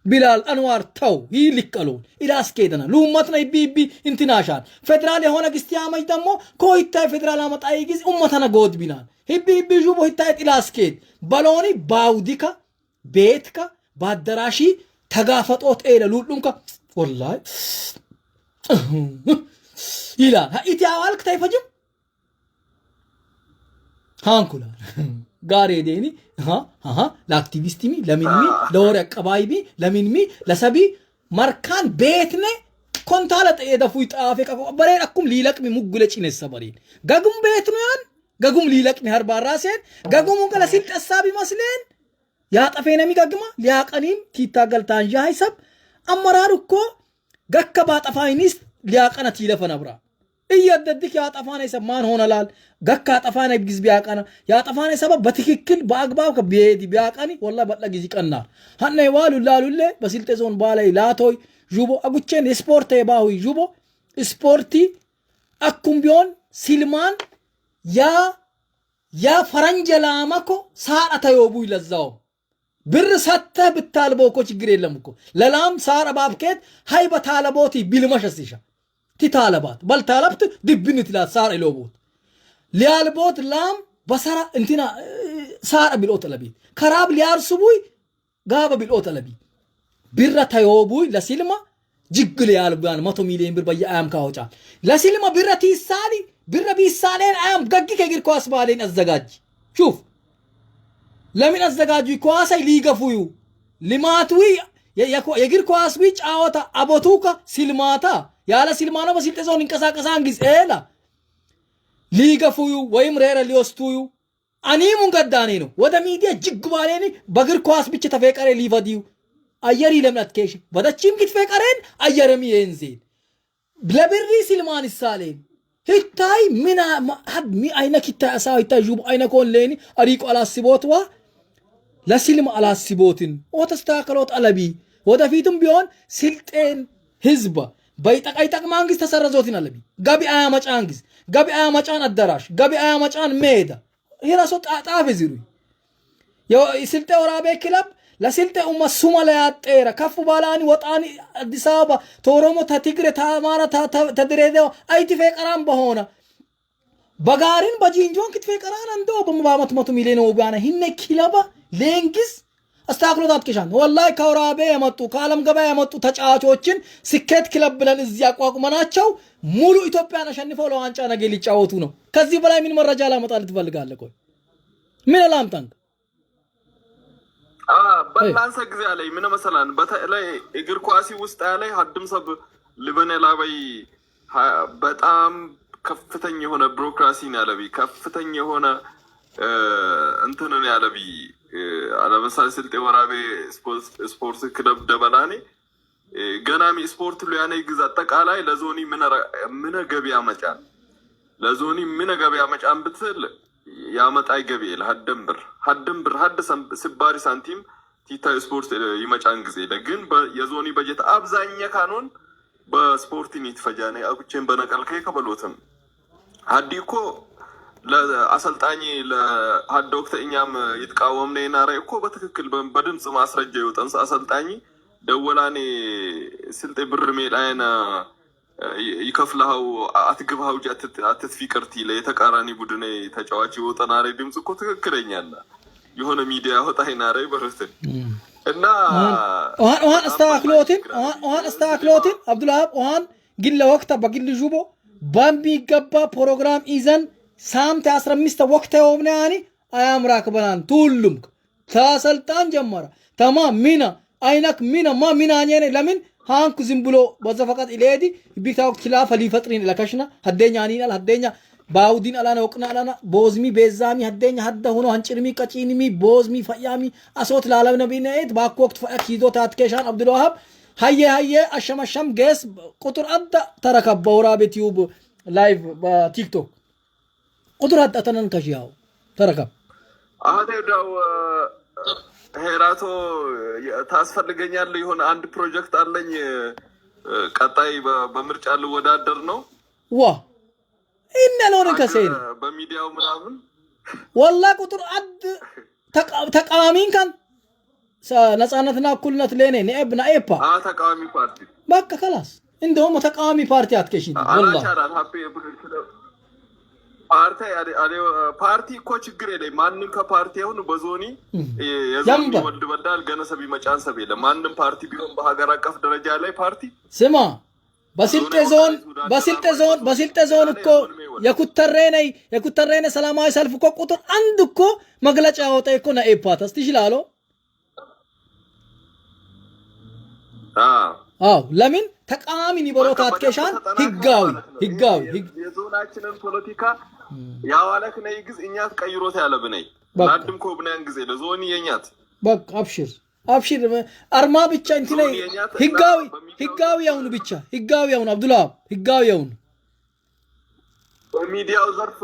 ቢላል አንዋር ተው ይልቀሉን ኢላስኬደና ሉመትና ቢቢ እንትናሻል ፌደራል የሆነ ግስቲያመይ ደሞ ኮይታይ ፌደራል አመጣይ ግዝ ኡመተና ጎድ ቢናል ሂቢ ጁቦ ሂታይ ኢላስኬድ ባሎኒ ባውዲካ ቤትካ ባደራሺ ተጋፈጦት ኤለ ሉሉምካ ወላሂ ይላል ኢቲያዋልክ ታይፈጅም ሃንኩላ ጋሬ ዴኒ ለአክቲቪስቲሚ ለሚንሚ ለወረ ቀባይቢ ለሚንሚ ለሰቢ መርካን ቤትነ ኮንታለጠ የደፉ ይጣፍ በሬን አኩም ሊለቅሚ ሙጉለ ጭነሰ በሬን ገጉም ቤት ነው ያን ገጉም ሊለቅሚ ሀርባ ራሴን ገጉም እንከለ ሲል ተሳቢ መስለን ያጠፈነ ሚገግማ ሊያቀኒም ቲታገልታን ያይሰብ አመራር እኮ ገከባ ጠፋይኒስ ሊያቀነት ይለፈነብራ እያደድክ ያጠፋነ ሰማን ሆነላል ገካ ጠፋነ ግዝ ቢያቀና ያጠፋነ ሰበብ በትክክል በአግባብ ከቤዲ ቢያቀኒ ወላሂ በላ ግዝ ይቀና ሀነ ይዋሉ ላሉለ በስልጤ ዞን ባላይ ላቶይ ጁቦ አጉቼን ስፖርት የባሁ ጁቦ ስፖርቲ አኩም ቢሆን ሲልማን ያ ፈረንጀላማኮ ሳራ ተዮቡ ይለዛው ብር ሰተ ብታልበው እኮ ችግር የለም እኮ ለላም ሳራ ባብከት ሃይ በታለቦቲ ቢልመሽስሻ تتالبات بل طالبت دبنت لا صار إلوبوت ليالبوت لام بصرا انتنا صار بالأوت لبي كراب ليارسبوي غاب بالأوت لبي برا تيوبوي لسلمة جيج ليالبوان ما تميلين بربيا أيام كاوجا لسلمة برا تيسالي برا بيسالين أيام جاكي كير كواس بالين الزجاج شوف لمن الزجاج كواسي ليجا فيو لماتوي يجير كواس بيج أوتا أبوتوكا سلماتا ያለ ሲልማና በሲልጤ ዞን እንቀሳቀሳን ጊዜ ኤላ ሊገፉዩ ወይም ሬረ ሊወስቱዩ አኒሙን ገዳኔ ነው ወደ ሚዲያ ጅግ ባሌኒ በግር ኳስ ብቻ ተፈቀረ ሊፈዲዩ አየሪ ለምናትከሽ ወደቺም ግትፈቀረን አየረሚ የንዜን ለብሪ ሲልማን ይሳሌን ሂታይ ምን ሀድ ሚ አይነ ኪታ አሳው ሂታይ ጁብ አይነ ኮን ለኒ አሪቆ አላስቦትዋ ለሲልም አላስቦትን ወተስተካከሎት አለቢ ወደፊትም ቢሆን ሲልጤን ህዝብ በይጠቃይጠቅ ማንግስት ተሰረዞትን አለቢ ጋቢ አያ መጫንግስ ጋቢ አያ መጫን አዳራሽ ጋቢ አያ መጫን ሜዳ ይራሶ ጣጣፍ ዝሩ የስልጤ ወራቤ ክለብ ለስልጤ ኡማ ሱማላ ያጠራ ከፍ ባላኒ ወጣኒ አዲስ አበባ ቶሮሞ ተትግሬ ታማራ ተድሬዳዋ አይቲ ፈቀራም በሆነ በጋሪን በጂንጆን ክትፈቀራን አንዶ በመባመት 100 ሚሊዮን ወጋና ሂነ ክለባ ሌንግስ አስተካክሎት አትከሻን ወላሂ ከወራቤ የመጡ ከዓለም ገበያ የመጡ ተጫዋቾችን ስኬት ክለብ ብለን እዚህ አቋቁመናቸው ሙሉ ኢትዮጵያን አሸንፈው ለዋንጫ ነገ ሊጫወቱ ነው። ከዚህ በላይ ምን መረጃ ላመጣልህ ትፈልጋለህ? ቆይ ምን ላምጣንክ? በላንሰ ጊዜ ላይ ምን መሰላን በተለይ እግር ኳሲ ውስጥ ያለ ሀድም ሰብ ልበነ ላበይ በጣም ከፍተኛ የሆነ ቢሮክራሲን ያለቢ ከፍተኛ የሆነ እንትንን ያለቢ ለምሳሌ ስልጤ ወራቤ ስፖርት ክለብ ደበላኔ ገናሚ ስፖርት ሉያኔ ግዝ አጠቃላይ ለዞኒ ምን ገቢያ መጫን ለዞኒ ምን ገቢያ መጫን ብትል ያመጣይ ገቢ ለሀደምብር ሀድ ስባሪ ሳንቲም ቲታ ስፖርት ይመጫን ጊዜ ለግን የዞኒ በጀት አብዛኛ ካኖን በስፖርት ይትፈጃኔ አቁቼን በነቀልከ ከበሎትም ሀዲኮ ለአሰልጣኝ ለሀድ ወቅት እኛም ይትቃወምነ ይናራይ እኮ በትክክል በድምጽ ማስረጃ ይወጣን አሰልጣኝ ደወላኔ ስልጤ ብር ሜላይና ይከፍልሃው አትግብሃው አትትፊቅርቲ ለተቃራኒ ቡድኔ ተጫዋች ይወጣናሪ ድምጽ እኮ ትክክለኛና የሆነ ሚዲያ ወጣይናራይ በረስተ እና ዋን አስተካክሎትን አብዱልሃብ ዋን ግን ለወቅት በግል ጁቦ ባምቢ ገባ ፕሮግራም ይዘን ሳምንት 15 ወቅት የሆነ ያኒ አያምራክ በናን ሁሉም ተሰልጣን ጀመረ ተማም ሚና አይናክ ሚና ማ ሚና አኘኔ ለምን ሃንኩ ዝም ብሎ በዘፈቀት ኢሌዲ ቢታው ኪላፈ ሊፈጥሪን ለከሽና ሀደኛ አኒናል ሀደኛ ባውዲን አላና ወቅና አላና ቦዝሚ ቤዛሚ ሀደኛ ሀደ ሆኖ አንጭርሚ ቀጪንሚ ቦዝሚ ፈያሚ አሶት ላለም ነብይነት ባኮክት ፈክ ይዞት አትከሻን አብዱልዋሃብ ሃየ አሸመሸም ገስ ቁጥር አዳ ተረከበ ወራቤ ዩቲዩብ ላይቭ በቲክቶክ ቁጥር አዳ ተነን ከሺያው ተረከብ አደዳው ሄራቶ ታስፈልገኛል ይሆን አንድ ፕሮጀክት አለኝ ቀጣይ በምርጫ ልወዳደር ነው ዋ እና ነው ከሰይን በሚዲያው ምናምን ወላ ቁጥር አድ ተቃዋሚን ካን ነፃነትና እኩልነት ለኔ ነብና ኤፓ ተቃዋሚ ፓርቲ በቃ خلاص እንደውም ተቃዋሚ ፓርቲ አትከሽኝ ወላ ፓርቲ እኮ ችግር የለም ማንንም ከፓርቲ አሁን በዞኒ የዞኒ ወልድ በዳል ገነሰብ ይመጫን ሰብ የለም ማንንም ፓርቲ ቢሆን በሀገር አቀፍ ደረጃ ላይ ፓርቲ ስማ በስልጤ ዞን እኮ የኩተሬነ ሰላማዊ ሰልፍ እኮ ቁጥር አንድ እኮ መግለጫ ያወጣ እኮ ነኤፓ ተስትሽላሎ አው ለምን ተቃዋሚ ኒበሮታ አትከሻን ህጋዊ የዞናችንን ፖለቲካ ያዋለክ ነይ ግዝ እኛት ቀይሮት ያለብነይ ባድም ኮብናን ጊዜ ለዞኒ የኛት በቃ አብሽር አርማ ብቻ እንት ላይ ህጋዊ ያውን ብቻ ህጋዊ ያውን አብዱልሃብ ህጋዊ ያውን በሚዲያው ዘርፍ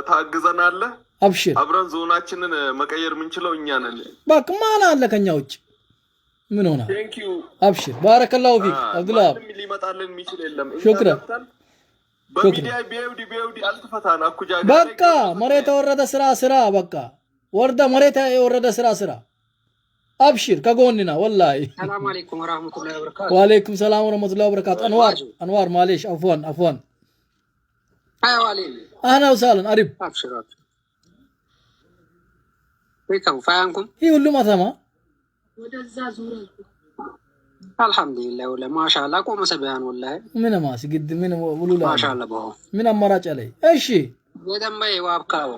ታግዘናል አብሽር አብረን ዞናችንን መቀየር ምንችለው እኛ ነን በቃ ማን አለ ከኛውጭ ምን ሆነ አብሽር ባረከላሁ ፊክ አብዱልሃብ ሊመጣልን የሚችል የለም ሹክራን በሚዲያ ቢውዲ አልተፈታና አኩጃ በቃ መሬት የወረደ ስራ በቃ ወርደ መሬት የወረደ ስራ አብሽር ከጎንና ወላሂ ሰላም አለይኩም ወራህመቱላሂ ወበረካቱ ወአለይኩም ሰላም ወራህመቱላሂ ወበረካቱ አንዋር ማለሽ አፍዋን አይዋሊ አህላ ወሰህለን አሪፍ አብሽር ወይታው ፋያንኩም ሁሉ ማተማ ወደዛ ዙሪ አልহামዱሊላህ ወላ ማሻአላ ቆመ ሰበያን ወላሂ ምን ማስ ግድ ምን ሙሉላ ማሻአላ በሆ ምን አማራጭ ላይ እሺ የደምበይ ዋብካው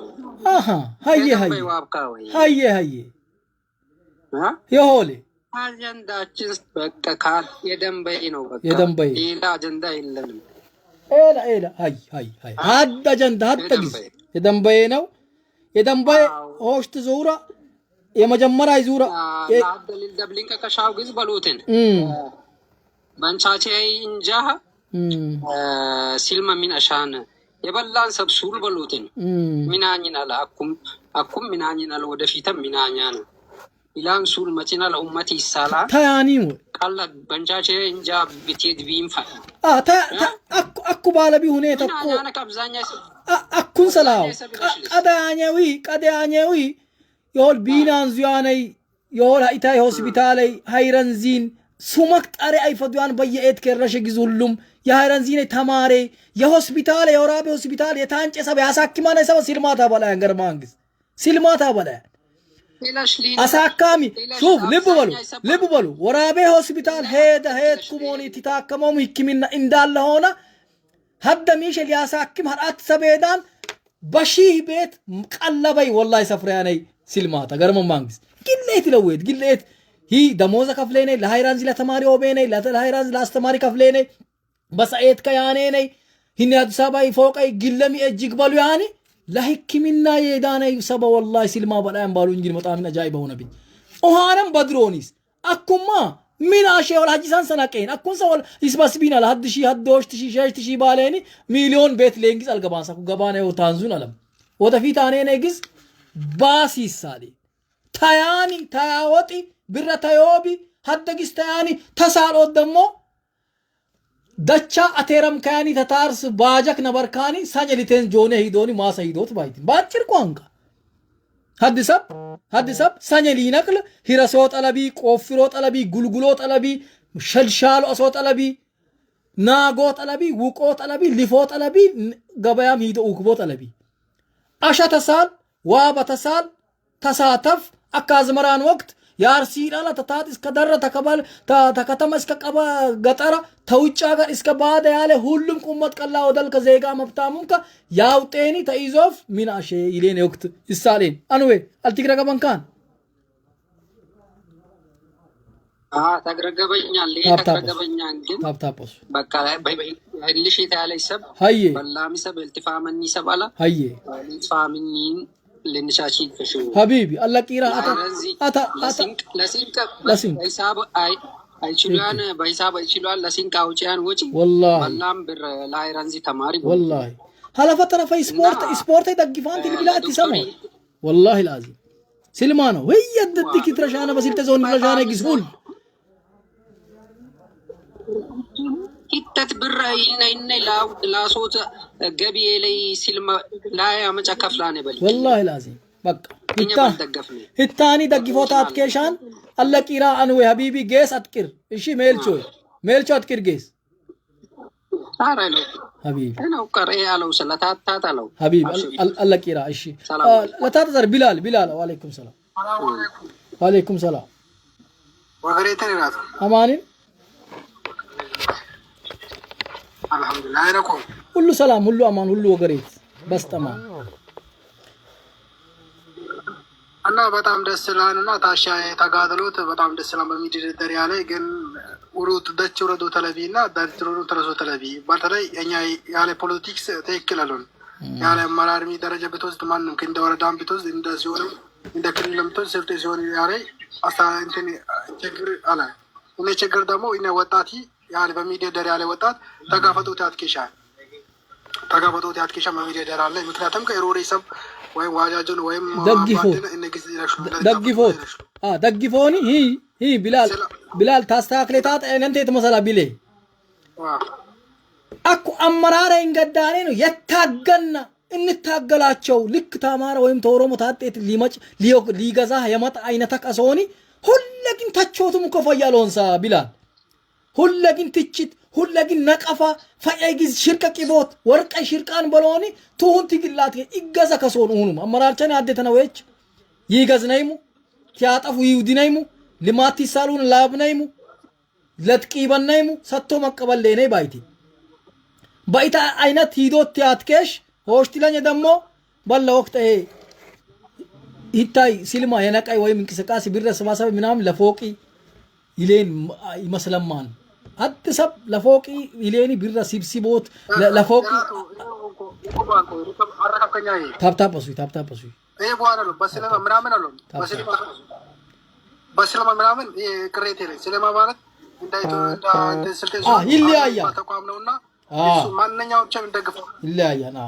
አሃ ሃየ የሆሌ አጀንዳችን በቃ ካል የደምበይ ነው በቃ ሌላ አጀንዳ የለንም ኤላ ሃይ ሀድ አጀንዳ ሀድ የደምበይ ነው የደምበይ ሆሽት ዙራ የመጀመሪያ ዙራ አደሊል ደብሊንከ ከሻው ግዝ በሉትን ባንቻቼ እንጃህ ሲልማ ሚን አሻን የበላን ሰብሱል በሉትን ሚናኝና አኩም ሚናኝና ወደፊተም ሚናኛና ኢላን ሱል መጪና ለኡመቲ ይሳላ ታያኒው ቀላ ባንቻቼ እንጃ ቢቴድ ቢንፋ አኩ ባለቢ ሁኔታ ሚናኛና ከብዛኛ አኩን ሰላው ቀዳኛዊ የሆል ቢናን ዚያነይ የሆል ሃይታይ ሆስፒታላይ ሃይረንዚን ሱመክ ጣሪ አይፈዱያን በየኤት ከረሽ ግዙሉም የሃይረንዚን ተማሪ የሆስፒታል የወራቤ ሆስፒታል የታንጨ ሰብ ያሳክማና ሰብ ሲልማታ በላይ አንገር ማንግስ ሲልማታ በላይ አሳካሚ ሹፍ ልብ በሉ ወራቤ ሆስፒታል ሄድኩ ሞኒቲ ታከመሙ ህክምና እንዳለ ሆነ ሀደሚሽ ሊያሳክም ሀራት ሰበዳን በሺህ ቤት ቀለበይ ወላሂ ሰፍራያነይ ሲልማታ ገርመ መንግስት ግሌት ለወት ግሌት ሂ ደሞዘ ከፍለኔ ለሃይራንዝ ለተማሪ ኦቤኔ ለሃይራንዝ ለአስተማሪ ከፍለኔ በሰዓት ከያኔ ነይ ሂኒ አዲስ አበባ ፎቀይ ግለሚ እጅግ በሉ ያኔ ለህክምና የዳነ ሰበ ወላሂ ሲልማ በላም ባሉ እንጂ በጣም አጃይብ ሆነብኝ ኦሃንም በድሮኒስ አኩማ ምን አሸ ወላ ሀጂሳን ሰናቀኝ አኩን ሰው ይስባስቢና ለሐድሺ ሐዶሽ ትሺ ሸሽ ባለኒ ሚሊዮን ቤት ለእንግዝ አልገባንሳኩ ገባና ነው ታንዙን አለም ወደፊት አኔ ነግዝ ባሲሳሊ ታያኒ ታያወጢ ብረታዮቢ ሐደግስ ታያኒ ተሳሎ ደሞ دچا اترم كاني تتارس باجك نبركاني ساجلتين جوني هيدوني ما سيدوت بايتين باچر كوانكا حدثب ساجلي نقل هرسوت علبي قفروت علبي غلغلوت علبي شلشال اسوت علبي ناغوت علبي وقوت علبي لفوت علبي غبيام هيدو وكبوت علبي اشا تسال وابتسال تساتف اكازمران وقت ያርሲራ ለተታት እስከ ደረ ተከባል ተከተማ እስከ ቀባ ገጠራ ተውጫ ጋር እስከ ባዳ ያለ ሁሉም ቁመት ቀላ ወደል ከዜጋ መብታሙን ያውጤኒ ተይዞፍ ሚናሼ ይሌን ወቅት ይሳሌን አንዌ አልትግረጋ ባንካን ተግረገበኛል ተግረገበኛን ግን ታፕታፖስ በቃ በልሽ ታያለይ ሰብ ሃዬ በላሚ ሰብ التفامني ሰብ አላ ሃዬ التفامنين لنشاشين فشو حبيبي الله كيرا لسينك حساب اي شلوان بحساب اي شلوان لسينك اوچيان وچي والله والله بر لايرانزي تماري والله هلا فتره في سبورت يدقفان تلبلا تسمع والله العظيم سلمانو هي يددك ترشانه بس تزون رشانه يسول كتت برا إن لا صوت جبي لي سلم لا يا مجا كفلاني بل والله لازم بقى الثاني دقفوتات كيشان الله كيرا أنو حبيبي جيس أتكر إيشي ميلشو أتكر جيس حبيبي أنا أقرأ على وسلطات تاتلو حبيبي الله كيرا إيشي لا تاتزر بلال وعليكم السلام وعليكم السلام وغريتني راتو أمانين الحمد لله لكم كله سلام كله امان كله وغريت بس تمام እና በጣም ደስ ይላልና ታሻ ተጋድሎት በጣም ደስ ይላል በሚዲያ ደሪያ ላይ ግን ውሩት ደች ወረዶ ተለቢና ዳርትሮዶ ተረሶ ተለቢ በተለይ እኛ ያለ ፖለቲክስ ተይክላሉን ያለ አመራር ደረጃ በተወስድ ማንንም ከእንደ ወረዳም በተወስድ እንደ ሲሆን እንደ ክልልም ተወስድ ሰርተ ሲሆን ያሬ አሳ እንትን ችግር አለ እኔ ችግር ደግሞ እኔ ወጣቲ ያለ በሚዲያ ደሪያ ላይ ወጣት ተጋፈጡት ያትከሻል በሚዲያ ደሪያ ላይ ምክንያቱም ከሮሬ ሰብ ወይ ዋጃጆን ወይም ደግፎኒ ሂ ቢላል ታስተካክለታት እንንተ ተመሰላ ቢሌ አኩ አመራራ እንገዳኔ ነው የታገና እንታገላቸው ልክ ታማራ ወይም ተኦሮሞ ታጤት ሊመጭ ሊገዛ የመጣ አይነታ ቀሶኒ ሁለግን ታቾቱም ከፈያለውንሳ ቢላል ሁለግን ትችት ሁለግን ነቀፋ ፈያይጊዝ ሽርቀቂቦት ወርቀ ሽርቃን በሎኒ ቱሁን ትግላት ይገዛ ከሶን ሆኑም አመራርቸን ያደተነወች ይገዝነይሙ ያጠፉ ይውዲነይሙ ልማት ይሳሉን ላብነይሙ ለጥቂበነይሙ ሰጥቶ መቀበል ለኔ ባይቲ ባይታ አይነት ሂዶት ያትከሽ ሆስቲላኝ ደሞ ባለ ወቅት ይታይ ሲልማ የነቃይ ወይም እንቅስቃሴ ቢረስ ማሰብ ምናምን ለፎቂ ይሌን ይመስለማን አጥሰብ ለፎቂ ይሌኒ ቢራ ሲብሲቦት ለፎቂ ታፕታፕሱ ይሄ በኋላ ነው በስለማ ምናምን አለው በስለማ ምናምን ቅሬታ ነው ስለማ ማለት እንደ ስልጤ ይለያያ ተቋም ነውና እሱ ማንኛውም ቸም ደግፈው ይለያያና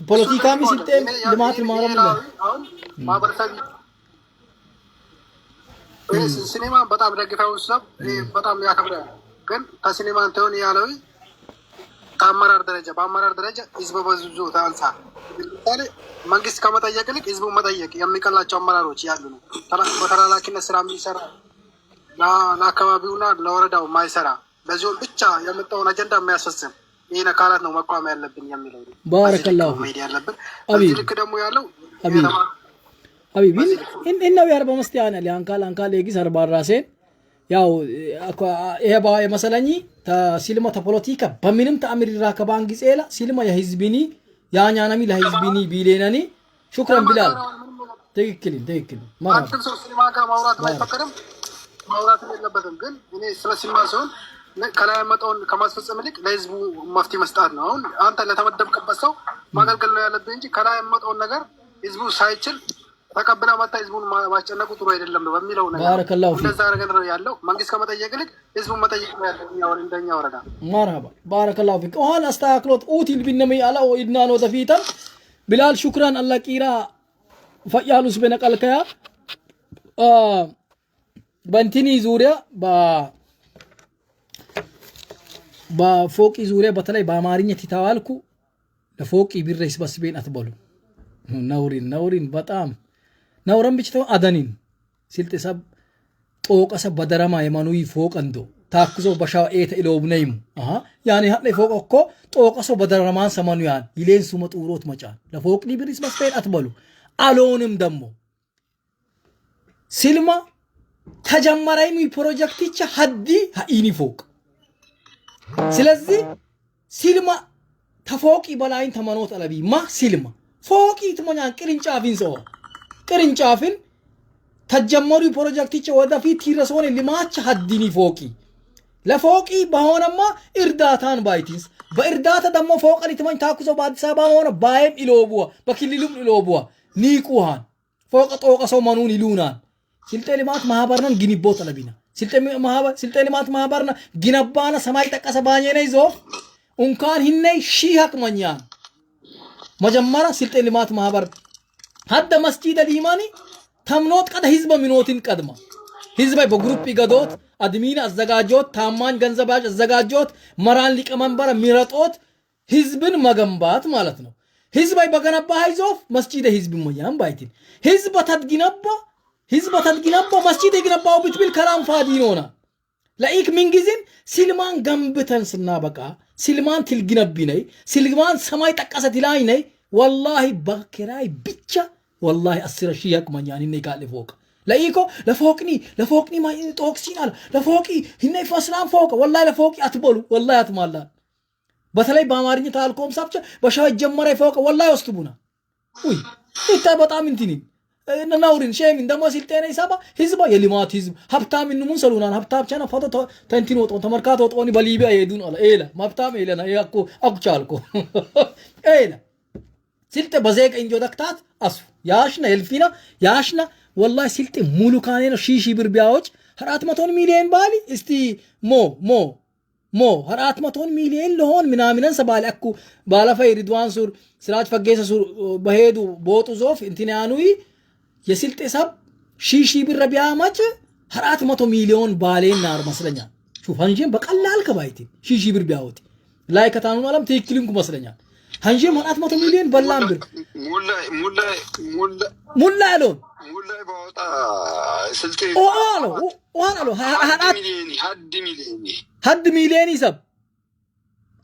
ፖለቲካሚ ስልጤ ልማት ማረም ነው ማህበረሰብ ሲኒማ በጣም ደግፈው ሰብ በጣም ያከብራል ግን ከሲኒማ አንተውን ያለው በአመራር ደረጃ ህዝብ በዙ ታንሳ ለምሳሌ መንግስት ከመጠየቅ ይልቅ ህዝቡ መጠየቅ የሚቀላቸው አመራሮች ያሉ ነው በተላላኪነት ስራ የሚሰራ ለአካባቢውና ለወረዳው ማይሰራ ለዚሁም ብቻ የመጣውን አጀንዳ የሚያስፈጽም ይሄን አካላት ነው መቋም ያለብን የሚለው ባረከላሁ ሜዲያ ያለብን እዚህ ልክ ደግሞ ያለው حبيبي إنه يربى مستيان اللي أنكال يجي سربار راسين ያው ይሄ መሰለኝ ሲልማ ተፖለቲካ በምንም ተአምር ራከባን ጊዜላ ሲልማ የህዝብኒ ያኛናሚ ለህዝብኒ ቢሌናኒ ሹክራን ቢላል ትክክል ማለት ሰው ሲልማ ጋር ማውራት አይፈቀድም ማውራት የለበትም ግን እኔ ስለ ሲልማ ሲሆን ከላይ መጣውን ከማስፈጸም ልክ ለህዝቡ መፍትሄ መስጠት ነው አሁን አንተ ለተመደብከበት ሰው ማገልገል ነው ያለብህ እንጂ ከላይ መጣውን ነገር ህዝቡ ሳይችል ተቀበለ ማታ ህዝቡን ማስጨነቁ ጥሩ አይደለም ነው በሚለው ነገር ባረከላሁ ፊክ እንደዛ ነገር ነው ያለው መንግስት ከመጠየቅ ልክ ህዝቡን መጠየቅ ነው ያለው እንደኛ ወረዳ مرحبا بارك الله فيك وهل استاكلت اوتي بالنمي على ودنا وذفيتا بلال شكرا الله كيرا فيالوس بنقلكيا بنتني زوريا بفوقي زوريا بتلاقي بامارينيا تتوالكو لفوقي بالرئيس بس بين اتبلو نورين بطام نورن بيچتو ادنين سلت سب طوق سب بدرما يمنوي فوق اندو تاكزو بشاو ايت الوبنيم يعني هاتلي فوق اكو طوقسو بدرمان سمانيان يلين سمط وروت مچان لفوق دي بريس بس بين اتبلو الونم دمو سلما تجمراي مي بروجكتيچ حدي هيني فوق سلازي سلما تفوقي بلاين تمنوت علبي ما سلما فوقي تمنيان قرنچافين سو قرنچافين تجمري بروجكتيچ ودا في تيرسون لماچ حديني فوقي لفوقي بهونما ارداتان بايتينس بإرداتا دمو فوق اللي تمن تاكوزو بعد سابا هونا بايم إلوبوا بكللوم إلوبوا نيكوهان فوق طوق سو منون إلونان سلطة لمات مهابرنا جنبوت لبينا سلطة لمات مهابرنا جنبانا سماي تكاسا بانيه نيزوف انكان هنني شيحك منيان مجمرا سلطة لمات مهابر حد مسجد الإيماني تمنوت قد حزب منوتين قدما حزب بگروپی گدوت ادمین ازدگاجوت تامان گنزباج ازدگاجوت مران لیک منبر میراتوت حزبن مگنبات ማለት ነው حزب بگنبا حیزوف مسجد حزب ميان بايتين حزب تدگنبا مسجد يگنباو بتبل كلام فادينونا لايك منگزين سلمان گنبتن سنابقا سلمان تلگنبيني سلمان سماي تقاسه تلايني والله بكراي بيچا والله اسر شيك منيان نيكال فوق لايكو لفوقني ما توكسينال لفوقي هنا فسلام فوق والله لفوقي اتبلو والله اتمالان بتلاي بامارኛ ታልኮም ሳብቸ በሻው ጀመረ فوق والله ወስቱቡና ውይ እታ በጣም እንትኒ ነውሪን ሼም እንደሞ ሲልጤና ይሳባ ህዝባ የሊማት ህዝብ ሀብታም እንሙን ሰሉናን ሀብታም ቻና ፎቶ ተንቲን ወጦ ተመርካቶ ወጦኒ በሊቢያ ይሄዱን አለ ኤላ ማብታም ኤለና ያኩ አቁቻልኮ ኤላ ሲልጤ በዘይቅ እንጆ ደክታት አሱ ያሽና ኤልፊና ያሽና والله سلت مولو كانينو شيشي بربياوچ 400 مليون بالي استي مو 400 مليون لهون منامنن سبال اكو بالا فاي رضوان سور سراج فگيس سور بهيدو بوتو زوف انتنانوي يسلت سب شيشي بربيامچ 400 مليون بالين نار مسلኛ شوف هنجين بقلال كبايتي شيشي بربياوتي لايك تانون علم تيكلينكو مسلኛ هنجين 400 مليون بلامبر مولا الون مولا باوطا سلتي وانا حد مليوني سب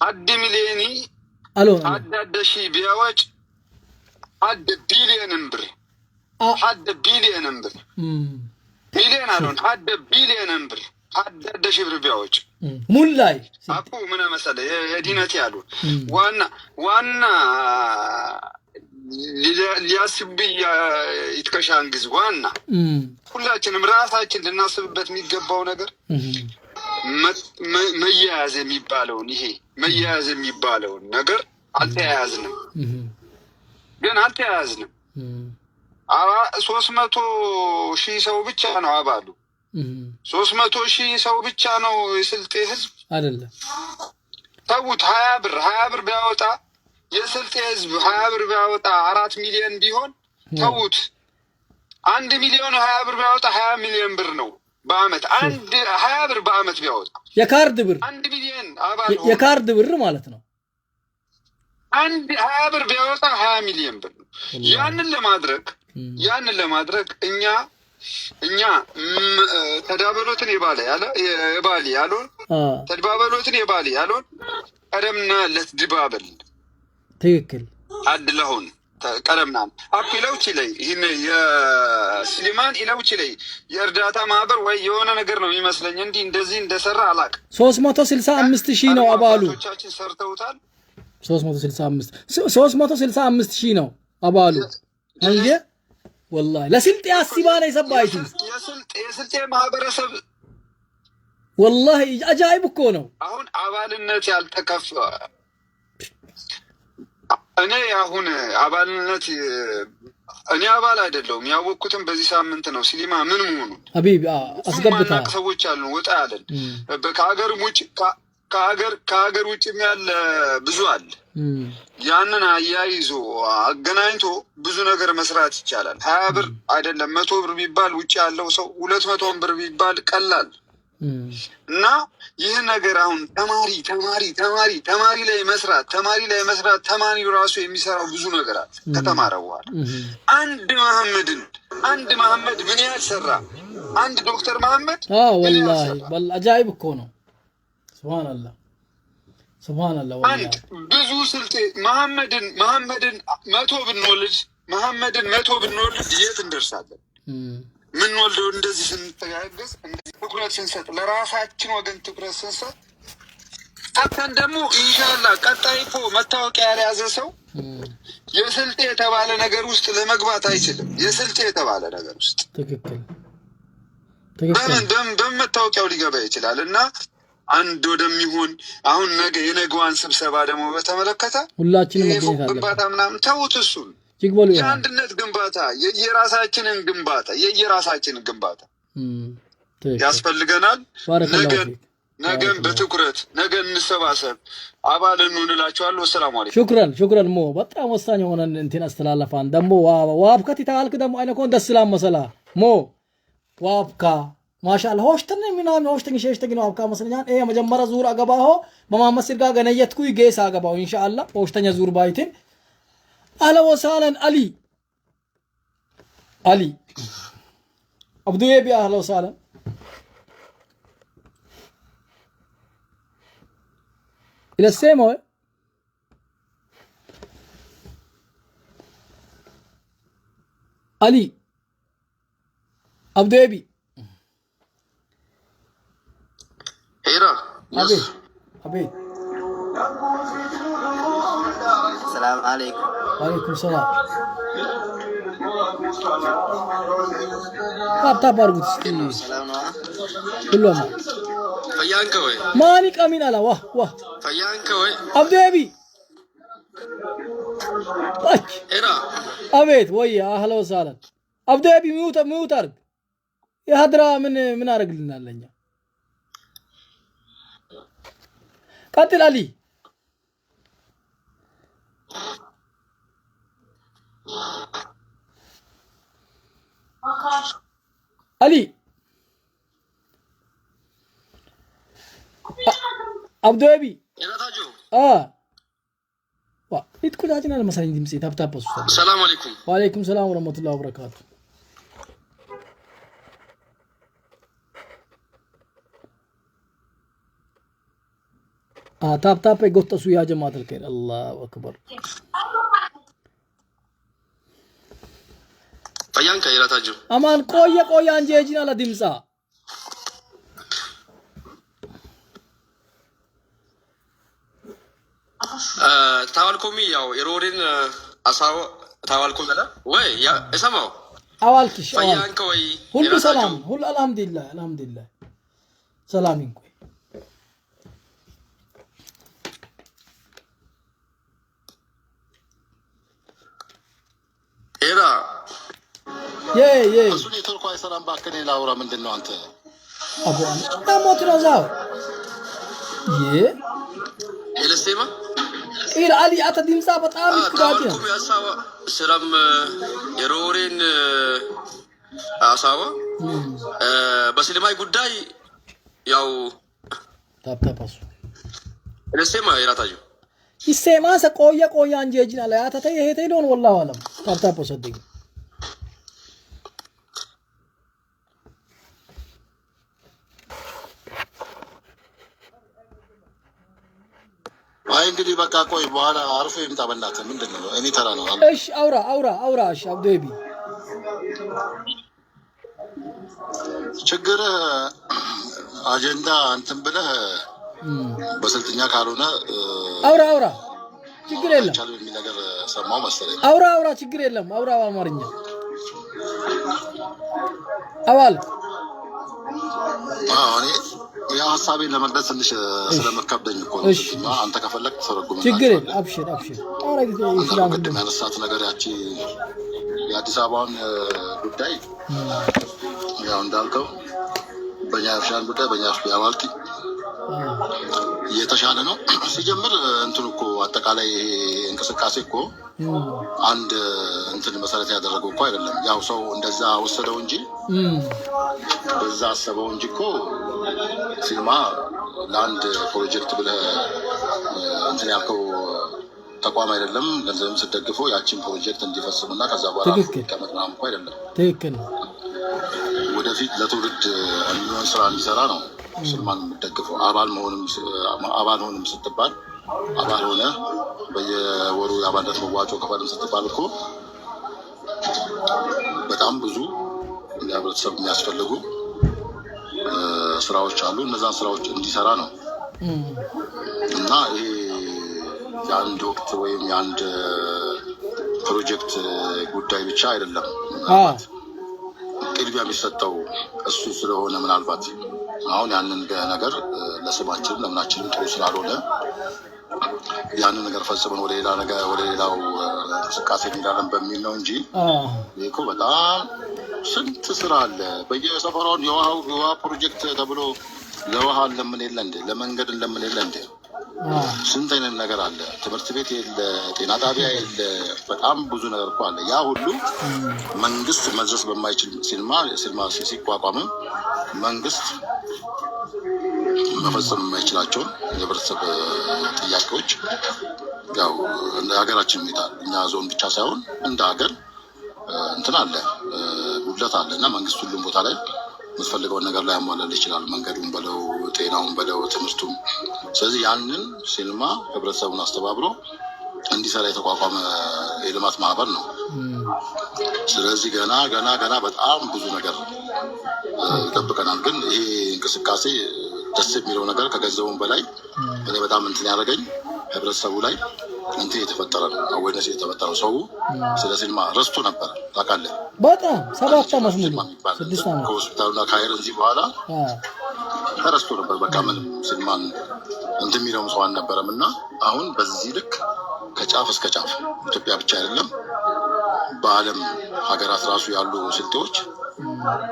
حد مليوني الون حد شي بياوج حد بليون امبر حد بليون امبر مليون الون حد بليون امبر حد شي بياوج مولاي اكو منا مساله يدينتي يالو وانا ሊያስብ ይትከሻን ግዝ ዋና ሁላችንም ራሳችን ልናስብበት የሚገባው ነገር መያያዝ የሚባለውን ነገር አልተያያዝንም 300,000 ሰው ብቻ ነው አባሉ 300,000 ሰው ብቻ ነው የስልጤ ህዝብ አይደለም ተውት 20 ብር ቢያወጣ የስልጤ ህዝብ 20 ብር ቢያወጣ 4 ሚሊዮን ቢሆን ተውት 1 ሚሊዮን 20 ብር ቢያወጣ 20 ሚሊዮን ብር ነው በአመት 20 ብር በአመት ቢያወጣ የካርድ ብር 1 ሚሊዮን አባል የካርድ ብር ማለት ነው 20 ብር ቢያወጣ 20 ሚሊዮን ብር ነው ያንን ለማድረግ እኛ ተዳበሎትን የባሊ ያሉን ቀደምና ለትድባበል ትክክል አድለሁን ቀለምናም አፕ ይለውች ላይ ይሄን የስሊማን ይለውች ላይ የእርዳታ ማህበር ወይ የሆነ ነገር ነው የሚመስለኝ እንዴ እንደዚህ እንደሰራ አላቅ 365,000 ነው አባሉ ቶቻችን ሰርተውታል 365,000 ነው አባሉ እንጂ والله ለስልጤ አስባለ ይሰባይቱ የስልጤ ማህበረሰብ والله አጃይብ እኮ ነው አሁን አባልነት ያልተከፈ እኔ አሁን አባልነት እኔ አባል አይደለሁም ያወቅኩትም በዚህ ሳምንት ነው ስሊማ ምን መሆኑ ሀቢብ አስገብታ ሰዎች አሉ ወጣ ያለን ከሀገር ውጭም ያለ ብዙ አለ ያንን አያይዞ አገናኝቶ ብዙ ነገር መስራት ይቻላል 20 ብር አይደለም 100 ብር ቢባል ውጭ ያለው ሰው 200 ብር ቢባል ቀላል እና ይህ ነገር አሁን ተማሪ ላይ መስራት ተማሪው ራሱ የሚሰራው ብዙ ነገር አለ ከተማረ በኋላ አንድ መሐመድ ምን ያህል ሰራ አንድ ዶክተር መሐመድ والله አጃይብ እኮ ነው ሱብሃንአላህ አንድ ብዙ ስልጤ መሐመድን 100 ብንወልድ የት እንደርሳለን ምን ወልደው እንደዚህ ስንተጋገዝ እንደዚህ ትኩረት ስንሰጥ ለራሳችን ወገን ትኩረት ስንሰጥ አጥተን ደግሞ ኢንሻአላህ ቀጣይ እኮ መታወቂያ ያልያዘ ሰው የስልጤ የተባለ ነገር ውስጥ ለመግባት አይችልም የስልጤ የተባለ ነገር ውስጥ ትክክል በመታወቂያው ሊገባ ይችላል እና አንድ ወደሚሆን አሁን ነገ የነገዋን ስብሰባ ደግሞ በተመለከተ ሁላችንም መገኘት አለብን ግንባታ ምናምን ተውት እሱን የአንድነት ግንባታ የየራሳችን ግንባታ ያስፈልገናል ነገን በትኩረት ነገ እንሰባሰብ አባል እንሆንላችኋለሁ ሰላም አለይኩም ሹክራን ሞ በጣም ወሳኝ የሆነ እንትን አስተላልፋን ደግሞ ዋብከት ይታልክ ደግሞ አይነኮን ደስላም መሰላ ሞ ዋብካ ማሻአላ ሆሽተን ምናምን ሆሽተን ሸሽተን ዋብካ መስለኛል መጀመሪያ ዙር አገባሁ በማመስል ጋር ገነየትኩ ይገሳ አገባሁ ኢንሻአላህ ሆሽተኛ ዙር ባይቴን أهلا وسهلا علي عبدو يبي أهلا وسهلا إلى السيمو علي عبدو يبي حبيب السلام عليكم وعليكم السلام طب أرجوك كلهم فيان كوي ماني كمين على واه فيان كوي عبدو أبي أبيت ويا أهلا وسهلا عبدو أبي ميوت أرج يا هدرا من أرج لنا لنا قاتل علي علي عبدو أبي يتكل هاتنا المسائل دي مسيت هبتا بس السلام عليكم وعليكم السلام ورحمة الله وبركاته تاب قلت يا جماعة الخير الله أكبر فيان كيرا تاجو أمان قوية أنجيجين على دمسا ታዋልኮሚ ያው የሮድን አሳው ታዋልኮም አለ ወይ ያ እሰማው አዋልክሽ ፈያንከ ወይ ሁሉ ሰላም ሁሉ አልহামዱሊላህ ሰላም ይንኩ ኤራ እሱ ኔትወርኩ አይሰራም ባከኔ ላውራ ምንድነው አንተ አቦን ታሞት ረዛው ኤለስቴማ ኢር አሊ አተ ድምጻ በጣም ይኩዳት ነው ያሳዋ ሰላም የሮሬን አሳዋ በስልማይ ጉዳይ ያው ታፕታፓሱ ኤለስቴማ ይራታጁ ይሰማ ቆያ አንጀጅና ላይ አተ ይሄ ዶን ወላሂ አለም ታፕታፓሱ ሰደኝ አይ እንግዲህ በቃ ቆይ በኋላ አርፎ ይምጣ በእናትህ። ምንድን ነው እኔ ተራ ነው። እሺ አውራ እሺ አብዱቢ ችግር አጀንዳ እንትን ብለህ በስልጥኛ ካልሆነ አውራ ችግር የለም ቻሉ የሚል ነገር ሰማው መሰለኝ። አውራ ችግር የለም አውራ በአማርኛ አዋል እኔ ያ ሐሳቤን ለመግለጽ ትንሽ ስለመከብደኝ እኮ ነው። አንተ ከፈለክ ተረጉም። ችግር የለም አብሽር አረግ ይስላም ቅድም ያነሳት ነገር ያቺ የአዲስ አበባን ጉዳይ ያው እንዳልከው በእኛ አፍሻን ጉዳይ በእኛ አፍሻ ያዋልቲ የተሻለ ነው ሲጀምር እንትን እኮ አጠቃላይ እንቅስቃሴ እኮ አንድ እንትን መሰረት ያደረገው እኮ አይደለም። ያው ሰው እንደዛ ወሰደው እንጂ በዛ አሰበው እንጂ እኮ ሲልማ ለአንድ ፕሮጀክት ብለህ እንትን ያልከው ተቋም አይደለም። ገንዘብም ስትደግፈው ያቺን ፕሮጀክት እንዲፈጽሙና ከዛ በኋላ ከመጥ ምናምን እኮ አይደለም። ትክክል ወደፊት ለትውልድ የሚሆን ስራ እንዲሰራ ነው ሙስልማን የምትደግፈው። አባል ሆንም ስትባል አባል ሆነ በየወሩ የአባልነት መዋጮ ከፈልም ስትባል እኮ በጣም ብዙ ለህብረተሰብ የሚያስፈልጉ ስራዎች አሉ። እነዛን ስራዎች እንዲሰራ ነው እና ይሄ የአንድ ወቅት ወይም የአንድ ፕሮጀክት ጉዳይ ብቻ አይደለም። ቅድሚያ የሚሰጠው እሱ ስለሆነ ምናልባት አሁን ያንን ነገር ለስማችን ለምናችንም ጥሩ ስላልሆነ ያንን ነገር ፈጽመን ወደ ሌላው እንቅስቃሴ እንሄዳለን በሚል ነው እንጂ ይህ እኮ በጣም ስንት ስራ አለ። በየሰፈራውን የውሃ ፕሮጀክት ተብሎ ለውሃ ለምን የለ እንዴ? ለመንገድ ለምን የለ እንዴ? ስንት አይነት ነገር አለ። ትምህርት ቤት የለ፣ ጤና ጣቢያ የለ፣ በጣም ብዙ ነገር እኮ አለ። ያ ሁሉ መንግስት መድረስ በማይችል ሲልማ ሲቋቋምም መንግስት መፈጸም የማይችላቸውን የህብረተሰብ ጥያቄዎች ያው እንደ ሀገራችን ሁኔታ እኛ ዞን ብቻ ሳይሆን እንደ ሀገር እንትን አለ ጉድለት አለ እና መንግስት ሁሉም ቦታ ላይ የምትፈልገውን ነገር ላይ ያሟላል ይችላል። መንገዱን በለው፣ ጤናውን በለው፣ ትምህርቱን። ስለዚህ ያንን ሲልማ ህብረተሰቡን አስተባብሮ እንዲሰራ የተቋቋመ የልማት ማህበር ነው። ስለዚህ ገና በጣም ብዙ ነገር ይጠብቀናል። ግን ይሄ እንቅስቃሴ ደስ የሚለው ነገር ከገንዘቡም በላይ እኔ በጣም እንትን ያደረገኝ ህብረተሰቡ ላይ እንትን የተፈጠረ ነው። አዌርነስ የተፈጠረው ሰው ስለ ሲልማ ረስቶ ነበር ታውቃለህ። በጣም 7 ዓመት ሙሉ 6 ዓመት ከሆስፒታሉና ከአይረንዚ በኋላ ተረስቶ ነበር። በቃ ምንም ሲልማን እንትን የሚለውም ሰው አልነበረም። እና አሁን በዚህ ልክ ከጫፍ እስከ ጫፍ ኢትዮጵያ ብቻ አይደለም በዓለም ሀገራት ራሱ ያሉ ስልጤዎች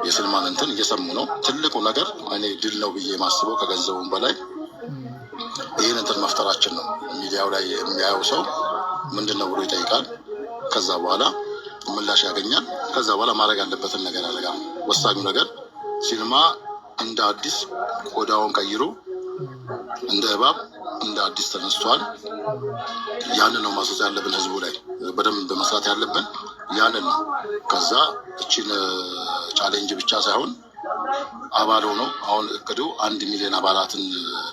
የሲልማን እንትን እየሰሙ ነው። ትልቁ ነገር እኔ ድል ነው ብዬ ማስበው ከገንዘቡም በላይ ይህን እንትን መፍጠራችን ነው። ሚዲያው ላይ የሚያየው ሰው ምንድን ነው ብሎ ይጠይቃል። ከዛ በኋላ ምላሽ ያገኛል። ከዛ በኋላ ማድረግ ያለበትን ነገር ያደርጋል። ወሳኙ ነገር ሲልማ እንደ አዲስ ቆዳውን ቀይሮ እንደ እባብ እንደ አዲስ ተነስቷል። ያንን ነው ማስወጣ ያለብን። ህዝቡ ላይ በደንብ መስራት ያለብን ያንን ነው። ከዛ እቺን ቻሌንጅ ብቻ ሳይሆን አባል ሆኖ አሁን እቅዱ 1 ሚሊዮን አባላትን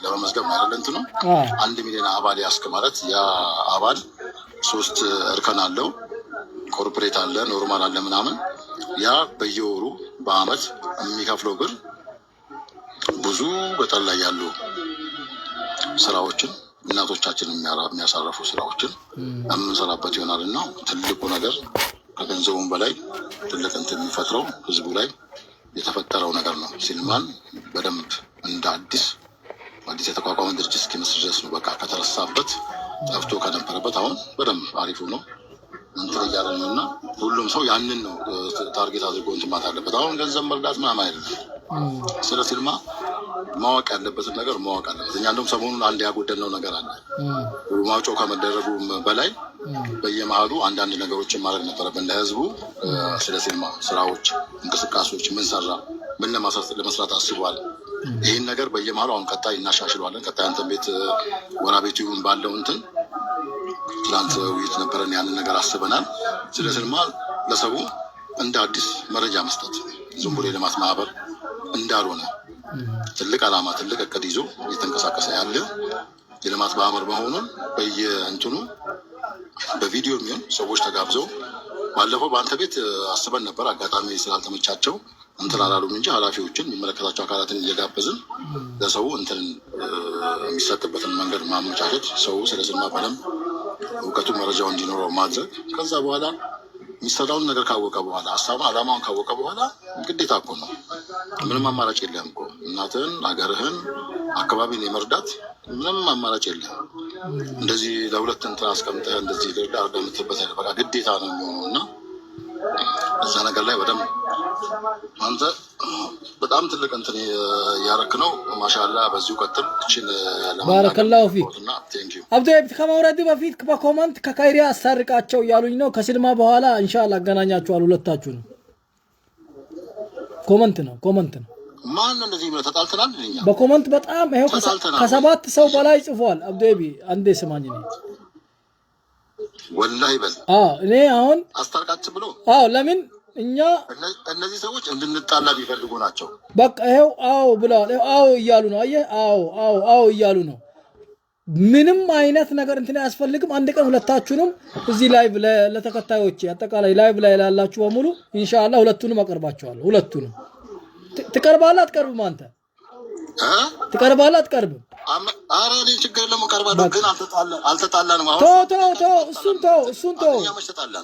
ለመመዝገብ ነው አይደል? እንትኑ 1 ሚሊዮን አባል ያስክ ማለት ያ አባል 3 እርከን አለው። ኮርፖሬት አለ፣ ኖርማል አለ ምናምን። ያ በየወሩ በአመት የሚከፍለው ብር ብዙ በጠል ላይ ያሉ ስራዎችን እናቶቻችን የሚያሳረፉ ስራዎችን የምንሰራበት ይሆናል። እና ትልቁ ነገር ከገንዘቡም በላይ ትልቅ እንትን የሚፈጥረው ህዝቡ ላይ የተፈጠረው ነገር ነው። ሲልማን በደንብ እንደ አዲስ የተቋቋመ ድርጅት እስኪመስል ድረስ ነው። በቃ ከተረሳበት ጠፍቶ ከነበረበት አሁን በደንብ አሪፉ ነው እንትን እያለ ነው። እና ሁሉም ሰው ያንን ነው ታርጌት አድርጎ እንትን ማለት አለበት። አሁን ገንዘብ መርዳት ምናምን አይደለም። ስለ ሲልማ ማወቅ ያለበትን ነገር ማወቅ አለበት። እኛ እንደውም ሰሞኑን አንድ ያጎደልነው ነገር አለ። ማውጫው ከመደረጉ በላይ በየመሀሉ አንዳንድ ነገሮችን ማድረግ ነበረብን ለህዝቡ። ስለ ሲልማ ስራዎች፣ እንቅስቃሴዎች ምን ሰራ፣ ምን ለመስራት አስቧል። ይህን ነገር በየመሀሉ አሁን ቀጣይ እናሻሽለዋለን። ቀጣይ አንተን ቤት ወራ ቤቱ ይሁን ባለው እንትን ትናንት ውይይት ነበረን። ያንን ነገር አስበናል። ስለ ሲልማ ለሰው እንደ አዲስ መረጃ መስጠት ዝም ብሎ የልማት ማህበር እንዳልሆነ ትልቅ ዓላማ ትልቅ እቅድ ይዞ እየተንቀሳቀሰ ያለ የልማት ማህበር መሆኑን በየእንትኑ በቪዲዮ የሚሆን ሰዎች ተጋብዘው ባለፈው በአንተ ቤት አስበን ነበር። አጋጣሚ ስላልተመቻቸው እንትን አላሉም እንጂ ኃላፊዎችን የሚመለከታቸው አካላትን እየጋበዝን ለሰው እንትን የሚሰጥበትን መንገድ ማመቻቸት፣ ሰው ስለ ሲኒማ በደንብ እውቀቱ መረጃው እንዲኖረው ማድረግ። ከዛ በኋላ የሚሰራውን ነገር ካወቀ በኋላ ሀሳቡን አላማውን ካወቀ በኋላ ግዴታ እኮ ነው። ምንም አማራጭ የለም እኮ እናትህን፣ ሀገርህን፣ አካባቢን የመርዳት ምንም አማራጭ የለም። እንደዚህ ለሁለት እንትን አስቀምጠህ እንደዚህ ልርዳ የምትልበት በቃ ግዴታ ነው የሚሆነው እና እዛ ነገር ላይ በደንብ አንተ በጣም ትልቅ እንትን ያረክ ነው። ማሻላ በዚሁ ቀጥል። እችን ባረከላሁ ፊክ አብዶ ከመውረድ በፊት በኮመንት ከካይሪያ አሳርቃቸው እያሉኝ ነው። ከሲኒማ በኋላ ኢንሻአላህ አገናኛችኋለሁ ሁለታችሁ ነው። ኮመንት ነው ማን እንደዚህ ብለ ተጣልተናል ልኛ በኮመንት በጣም ይሄው ከሰባት ሰው በላይ ጽፏል። አብዶቢ አንዴ ስማኝ ነው ወላሂ በል እኔ አሁን አስታርቃችሁ ብሎ ለምን እኛ እነዚህ ሰዎች እንድንጣላ ቢፈልጉ ናቸው። በቃ ይሄው ብለዋል። እያሉ ነው። አየህ እያሉ ነው። ምንም አይነት ነገር እንትን አያስፈልግም። አንድ ቀን ሁለታችሁንም እዚህ ላይቭ ለተከታዮች አጠቃላይ ላይቭ ላይ ላላችሁ በሙሉ ኢንሻአላህ ሁለቱንም አቀርባቸዋለሁ። ሁለቱንም ትቀርባለህ አትቀርብም? አንተ ትቀርባለህ አትቀርብም? ኧረ እኔ ችግር የለም እቀርባለሁ፣ ግን አልተጣላንም።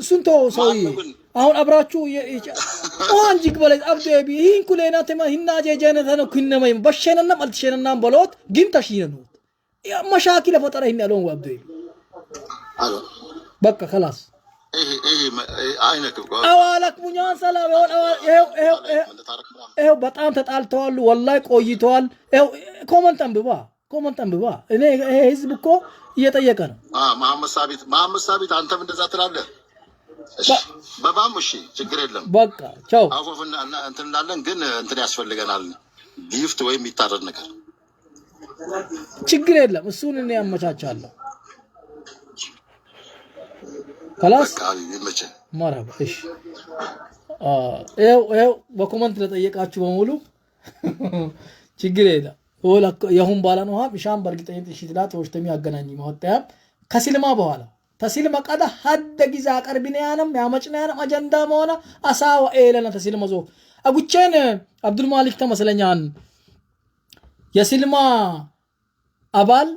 እሱን ተው ሰውዬ። አሁን አብራችሁ አንጂክ በላይ አብዶ ይህን ኩሌና ተማ ሂና ጀጀነተ ነው ኩነመይ በሸነናም አልተሸነናም በሎት ግን ተሽነ ነው መሻኪል ፈጠረ ይሄን ያለው አብዶ በቃ خلاص አይነክ አዋላክ ሙኛን ሰላም ይሄው በጣም ተጣልተዋል። ወላሂ ቆይተዋል። ይሄው ኮመንት አንብባ እኔ ይሄ ህዝብ እኮ እየጠየቀ ነው። መሐመድ ሳቢት አንተም እንደዛ ትላለህ? እሺ በባሙሽ ችግር የለም በቃ ቻው አፎፍና እንትን እንዳለን ግን እንትን ያስፈልገናል ጊፍት ወይ የሚታረድ ነገር ችግር የለም እሱን እኔ ያመቻቻለሁ። خلاص مرحبا እሺ ይሄው በኮመንት ለጠየቃችሁ በሙሉ ችግር የለም። የሁን ባላ ነው ሻም በርግጠኝነት እሺ ትላት ወሽተሚ ያገናኝ ማወጣያ ከሲልማ በኋላ ተሲልማ ቀዳ ሀደ ጊዜ አቀርብኔ ያንም ያመጭናያንም አጀንዳ መሆነ አሳው ኤለና ተሲልማ ዞ አጉቼን አብዱል ማሊክ ተመስለኛን የሲልማ አባል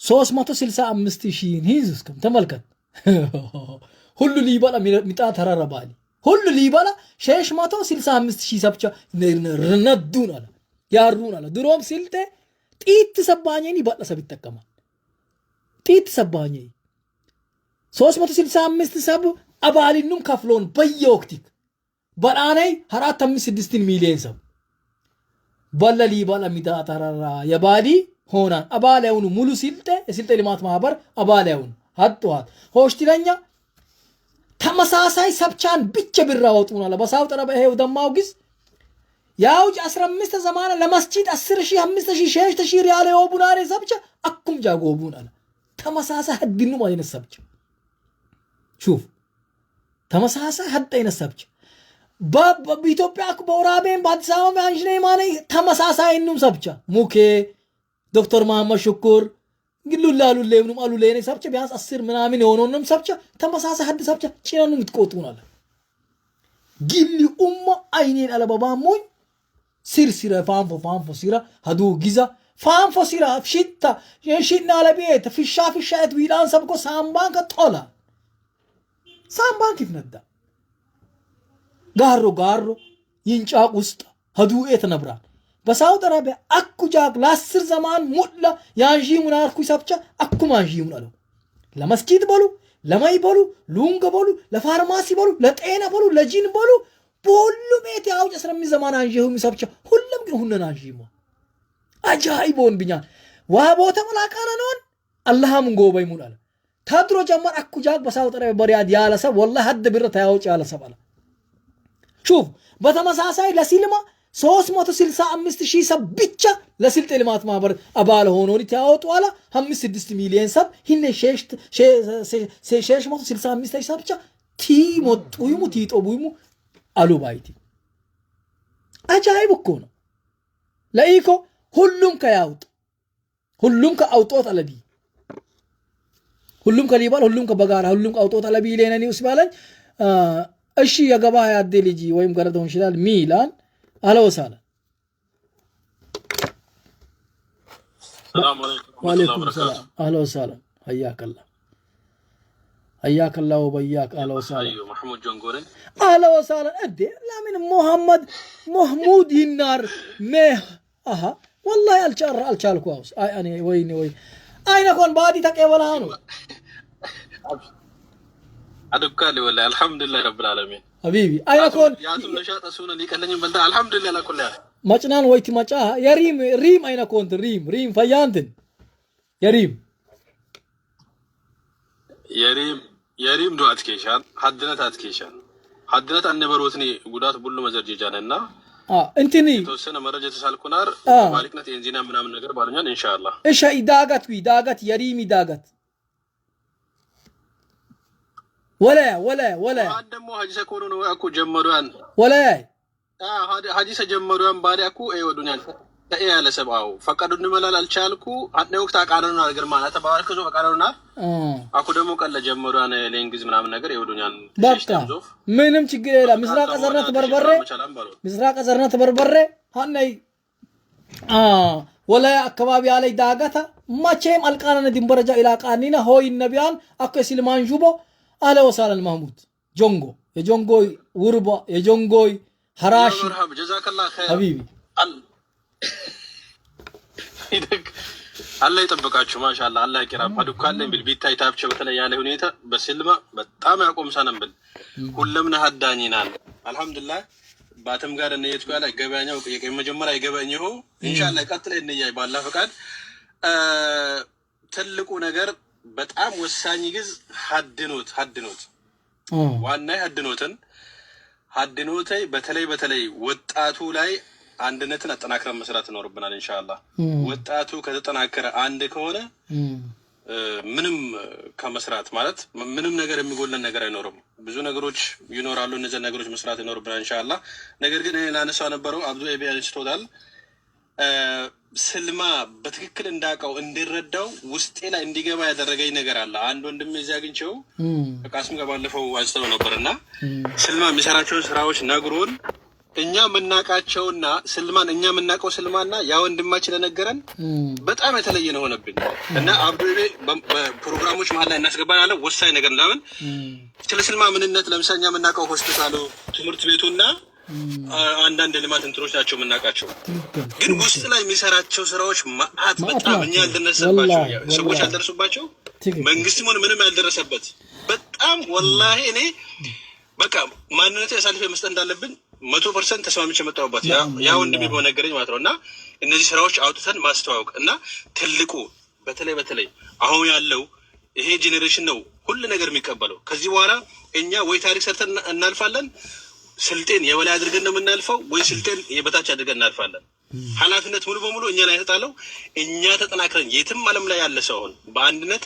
365,000 ህዝብ ተመልከት። ሁሉ ሊባላ ሚጣ ተራራባሊ ሁሉ ሊባላ 665,000 ሰብቻ ነዱን አለ ያሩን አለ ድሮም ሲልተ ጢት ሰባኘኒ ባለሰብ ይተከማል ጢት ሰባኘ 365 ሰብ አባሊኑም ከፍሎን በየወቅት በላኔ 456 ሚሊዮን ሰብ በለሊ ባላ ሚጣ ተራራ የባዲ ሆና አባላውን ሙሉ ሲልተ ልማት ማህበር አባላውን አጥቷት ሆሽቲለኛ ተመሳሳይ ሰብቻን ብቻ ቢራወጡና ለበሳው ጠረበ ይሄው ደማው ግዝ ያው 15 ዘማና ለመስጂድ 10,000 5,000 6,000 ሪያል የወቡናሬ ሰብቻ አኩም ጃጎቡና ተመሳሳይ ሀድኑ አይነት ሰብቻ ሹፍ ተመሳሳይ ሀድ አይነት ሰብቻ በኢትዮጵያ በወራቤን በአዲስ አበባ አንሽኔ ማኔ ተመሳሳይ ነው ሰብቻ ሙኬ ዶክተር መሐመድ ሽኩር ግሉላሉ ለምንም አሉ ለኔ ሰብቻ ቢያንስ 10 ምናምን የሆነውንም ሰብቻ ተመሳሳይ ሀድ ሰብቻ ጭናኑ ምትቆጡናል ግሊ አይኔን አለባባሞኝ ሲርሲራ ፋንፎ ሲራ ሀዱ ጊዛ ፋንፎ ሲራ ሽና ለቤት ፍሻት ቢላን ሰብኮ ሳምባን ከጦላ ሳምባን ይፍነዳ ጋሮ ይንጫቅ ውስጥ ሀዱ የተነብራል በሳውዲ አረቢያ አኩጃክ ለ10 ዘማን ሙላ ያንጂ ሙናርኩ ሰብቻ አኩማንጂ ሙናሉ ለመስጂድ በሉ ለማይ በሉ ሉንገ በሉ ለፋርማሲ በሉ ለጤና በሉ ለጂን በሉ በሁሉ ቤት ያው 15 ዘማን አንጂው ሰብቻ ሁሉም ግን ሁነን አንጂሞ አጃይቦን ቢኛል ዋቦተ መላካና ነው አላህም ጎበይ ሙናል ታድሮ ጀመር አኩጃክ በሳውዲ አረቢያ በሪያድ ያለሰብ ወላሂ ሀድ ብረት ያውጭ ያለሰብ አለ ሹፍ በተመሳሳይ ለሲልማ 365,000 ሰብ ብቻ ለስልጤ ልማት ማህበር አባል ሆኖን ያወጣዋላ 5-6 ሚሊዮን ሰብ ሂነ 665,000 ሰብ ብቻ ቲሞጡይሙ ቲጦቡይሙ አሉባይቲ አጃይብ እኮ ነው ለኢኮ ሁሉም ከያውጥ ሁሉም ከአውጦት አለቢ ሁሉም ከሊባል ሁሉም ከበጋራ ሁሉም ከአውጦት አለቢ ለነኒ ውስባለኝ እሺ የገባ ያደ ልጅ ወይም ገረዶን ይችላል ሚላን አለወሳለ ሰላም አለይኩም ወአለይኩም ሰላም አህላ ወሰላ حياك الله وبياك اهلا وسهلا ايوه محمود جونغورن اهلا وسهلا ادي لا من محمود ينار مه اها والله الشال كواس اي انا وين اين كون بادي تقبل هانو ادكالي والله الحمد لله رب العالمين حبيبي اين كون يا ثم نشاط اسونا لي كلني بنت الحمد لله على كل حال مچنان ويتي مچا يا ريم اين كونت ريم فيانتن يا ريم የሪም ዱዓት ከሻን ሐድነት አትከሻን ሐድነት አንበሮትኒ ጉዳት ሁሉ መዘርጀጃነና እንትኒ ተወሰነ መረጃ ተሳልኩናር ማሊክነት የንዚና ምናምን ነገር ባሉኛል ኢንሻአላህ እሺ ይዳጋት የሪም ይዳጋት ወላ አደሞ ሐዲሰ ኮኖ ነው አኩ ጀመሩያን ወላ ሐዲሰ ጀመሩያን ባዲ አኩ አይወዱኛል ያለ ሰባው ፈቀዱን መላል አልቻልኩ አንደ ወቅት አቃረና ነገር ማለት ተባረከ ዞ አቃረና አኩ ደሞ ቀለ ጀመሩያን ለእንግሊዝ ምናምን ነገር ይወዱኛል በቃ ምንም ችግር የለም ምስራቅ ዘርነት በርበሬ ሀነይ ወላ አካባቢ ያለይ ዳጋታ ማቼም አልቃናነ ድንበረጃ ኢላቃኒና ሆይ ነቢያን አኩ ሲልማን ጁቦ አለ ወሳለን ማህሙድ ጆንጎ የጆንጎይ ውርባ የጆንጎይ ሐራሽ ጀዛከላህ ኸይር ሐቢቢ አላህ ይጠብቃችሁ ማሻአላህ አላህ ይከራም አዱካለን ቢል ቢታይ ታብቸ በተለይ ያለ ሁኔታ በስልማ በጣም ያቆምሳነን ብል ሁሉምና ሀዳኒናል አልহামዱሊላህ ባተም ጋር እነየት ጋር ላይ ገበያኛው የመጀመሪያ ይገበኝው ኢንሻአላህ ቀጥለ እንያይ ባላ ፈቃድ ትልቁ ነገር በጣም ወሳኝ ግዝ ሀድኖት ዋና ሀድኖተይ በተለይ ወጣቱ ላይ አንድነትን አጠናክረን መስራት ይኖርብናል ኢንሻአላህ ወጣቱ ከተጠናከረ አንድ ከሆነ ምንም ከመስራት ማለት ምንም ነገር የሚጎለን ነገር አይኖርም ብዙ ነገሮች ይኖራሉ እነዚህ ነገሮች መስራት ይኖርብናል ኢንሻአላህ ነገር ግን ላነሳው ነበረው አብዱ ኤቢያን ስቶዳል ስልማ በትክክል እንዳቀው እንዲረዳው ውስጤ ላይ እንዲገባ ያደረገኝ ነገር አለ አንድ ወንድም እዚህ አግኝቼው ከቃስም ጋር ባለፈው አንስተው ነበርና ስልማ የሚሰራቸው ስራዎች ነግሮን እኛ መናቃቸውና ስልማን እኛ መናቀው ስልማና ያ ወንድማችን ለነገረን በጣም የተለየ ነው ሆነብኝ እና አብዱቤ በፕሮግራሞች መሃል ላይ እናስገባናለን ወሳኝ ነገር ለምን ስለ ስልማ ምንነት ለምሳሌ እኛ መናቀው ሆስፒታሉ ትምህርት ቤቱና አንዳንድ ልማት እንትሮች ናቸው መናቃቸው ግን ውስጥ ላይ የሚሰራቸው ስራዎች ማአት በጣም እኛ ያልደረሰባቸው ሰዎች ያልደረሱባቸው መንግስትም ሆነ ምንም ያልደረሰበት በጣም ወላሂ እኔ በቃ ማንነቴ ያሳልፈ መስጠት እንዳለብን 100% ተስማምቼ መጣሁበት ያ ወንድሜ በነገረኝ ማለት ነውና እነዚህ ስራዎች አውጥተን ማስተዋወቅ እና ትልቁ በተለይ አሁን ያለው ይሄ ጄኔሬሽን ነው ሁሉ ነገር የሚቀበለው ከዚህ በኋላ እኛ ወይ ታሪክ ሰርተን እናልፋለን ስልጤን የበላይ አድርገን ነው የምናልፈው ወይ ስልጤን የበታች አድርገን እናልፋለን ኃላፊነት ሙሉ በሙሉ እኛ ላይ ተጣለው እኛ ተጠናክረን የትም ዓለም ላይ ያለ ሰውን በአንድነት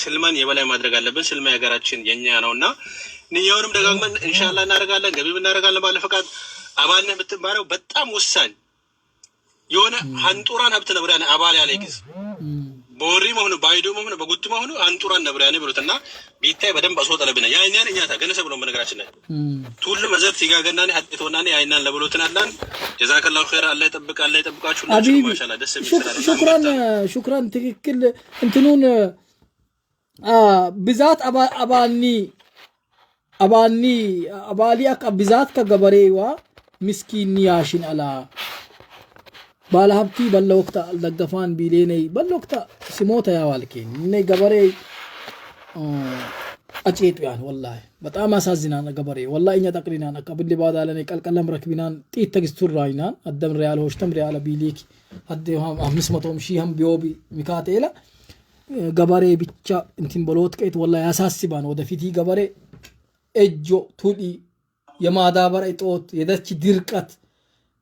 ስልማን የበላይ ማድረግ አለብን ስልማ ያገራችን የኛ ነውና ንያውንም ደጋግመን ኢንሻአላህ እናደርጋለን ገቢም እናደርጋለን ባለፈቃድ አባልነህ ብትባረው በጣም ወሳኝ የሆነ አንጡራን ሀብት ነበር ያኔ አባል ያለ ግዝ ቦሪ መሆኑ ባይዶ መሆኑ በጉት መሆኑ አንጡራን ነበር ያኔ ብሎትና ቢታይ በደንብ አስወጣለብና ያኛን እኛ ታገነሰ ብሎ በነገራችን ላይ ሁሉ መዘርት ይጋገናኒ ሀጥቶናኒ አይናን ለብሎትናላን ጀዛከላሁ ኸይር አላህ ይጠብቃችሁ ማሻአላህ ደስ የሚሰራ ሹክራን ትክክል እንትኑን ብዛት አባሊ አካ ብዛት ከገበሬዋ ምስኪን ያሽን አላ ባለሀብቲ በለወቅታ አልደገፋን ቢሌነይ በለወቅታ ሲሞታ ያዋልከኝ ነይ ገበሬ አጨቱ ያን ወላሂ በጣም አሳዝናና ገበሬ ወላሂ እኛ ተቅሪናና ከብል ባዳለኔ ቀልቀለም ረክቢናን ጢት ተግስቱር ራይናን አደም ሪያል ሆሽተም ሪያል ቢሊክ አደ 500 ሺህም ቢዮቢ ሚካቴላ ገበሬ ብቻ እንትን በሎት ከይት ወላሂ ያሳስባን ወደፊት ገበሬ እጆ ቱዲ የማዳበር አይጦት የደች ድርቀት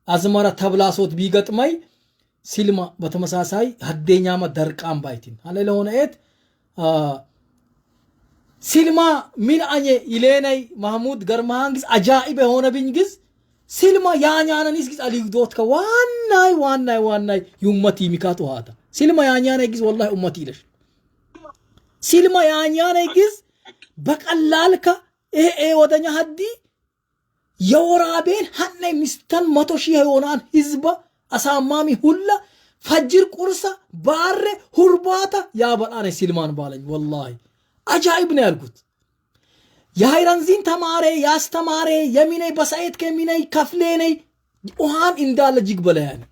አዝመራ ተብላሶት ቢገጥማይ ሲልማ በተመሳሳይ ሀደኛማ ደርቃም ባይቲን አለ ለሆነት ሲልማ ምን አኘ ኢሌናይ ማህሙድ ገርማንግስ አጃኢብ የሆነ ቢንግስ ሲልማ ያኛናኒስ ግስ አሊግዶት ከዋናይ ዩመቲ ሚካቱ ሃታ ሲልማ ያኛነ ግዝ ወላሂ ኡመቲ ይለሽ ሲልማ ያኛነ ግዝ በቀላልካ ይሄ ወደኛ ሀዲ የወራቤን ሀነ ሚስተን 100,000 የሆናን ህዝብ አሳማሚ ሁላ ፈጅር ቁርሳ ባረ ሁርባታ ያበላነ ሲልማን ባለኝ ወላሂ አጃኢብ ነው ያልኩት የሃይራንዚን ተማረ ያስተማረ የሚነይ በሳይት ከሚነይ ከፍለነይ ኡሃን እንዳለ ጅግ በላያን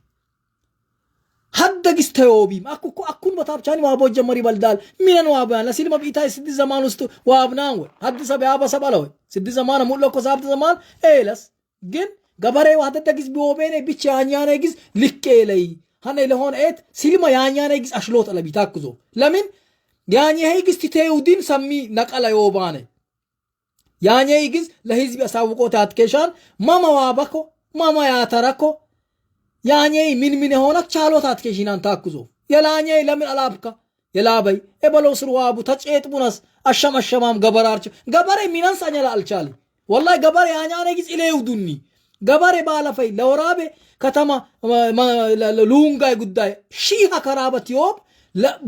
ሀደግስ ተዮቢም አኩን በታብቻኒ ዋቦ ጀመሪ በልዳል ሚነን ዋባን ለሲልማ ቢታይ ስድ ዘማን ውስጥ ዋብናን ወይ ሀዲስ አበባ ሰባለው ስድ ዘማን ሙሉኮ ሳብት ዘማን ኤለስ ግን ገበሬው ሀደግስ ቢወበኔ ብቻ ያኛነ ግዝ ልከለይ ሀነ ለሆነ ኤት ሲልማ ያኛነ ግዝ አሽሎት ለቢ ታክዞ ለምን ያኛነ ግዝ ትተዩዲን ሰሚ ነቀላ ይወባነ ያኛነ ግዝ ለህዝብ ያሳውቆት አትከሻን ማማ ዋባኮ ማማ ያተራኮ ያኛይ ምን ሆነ ቻሎት አትከሽናን ታክዞ የላኛይ ለምን አላብካ የላበይ እበለው ስርዋቡ ተጨጥቡናስ አሸማሸማም ገበራርች ገበሬ ሚናን ሳኛላ አልቻለ ወላሂ ገበሬ ያኛነ ግዝ ኢለዩዱኒ ገበሬ ባለፈይ ለወራቤ ከተማ ሉንጋይ ጉዳይ ሺህ ከራበት ዮብ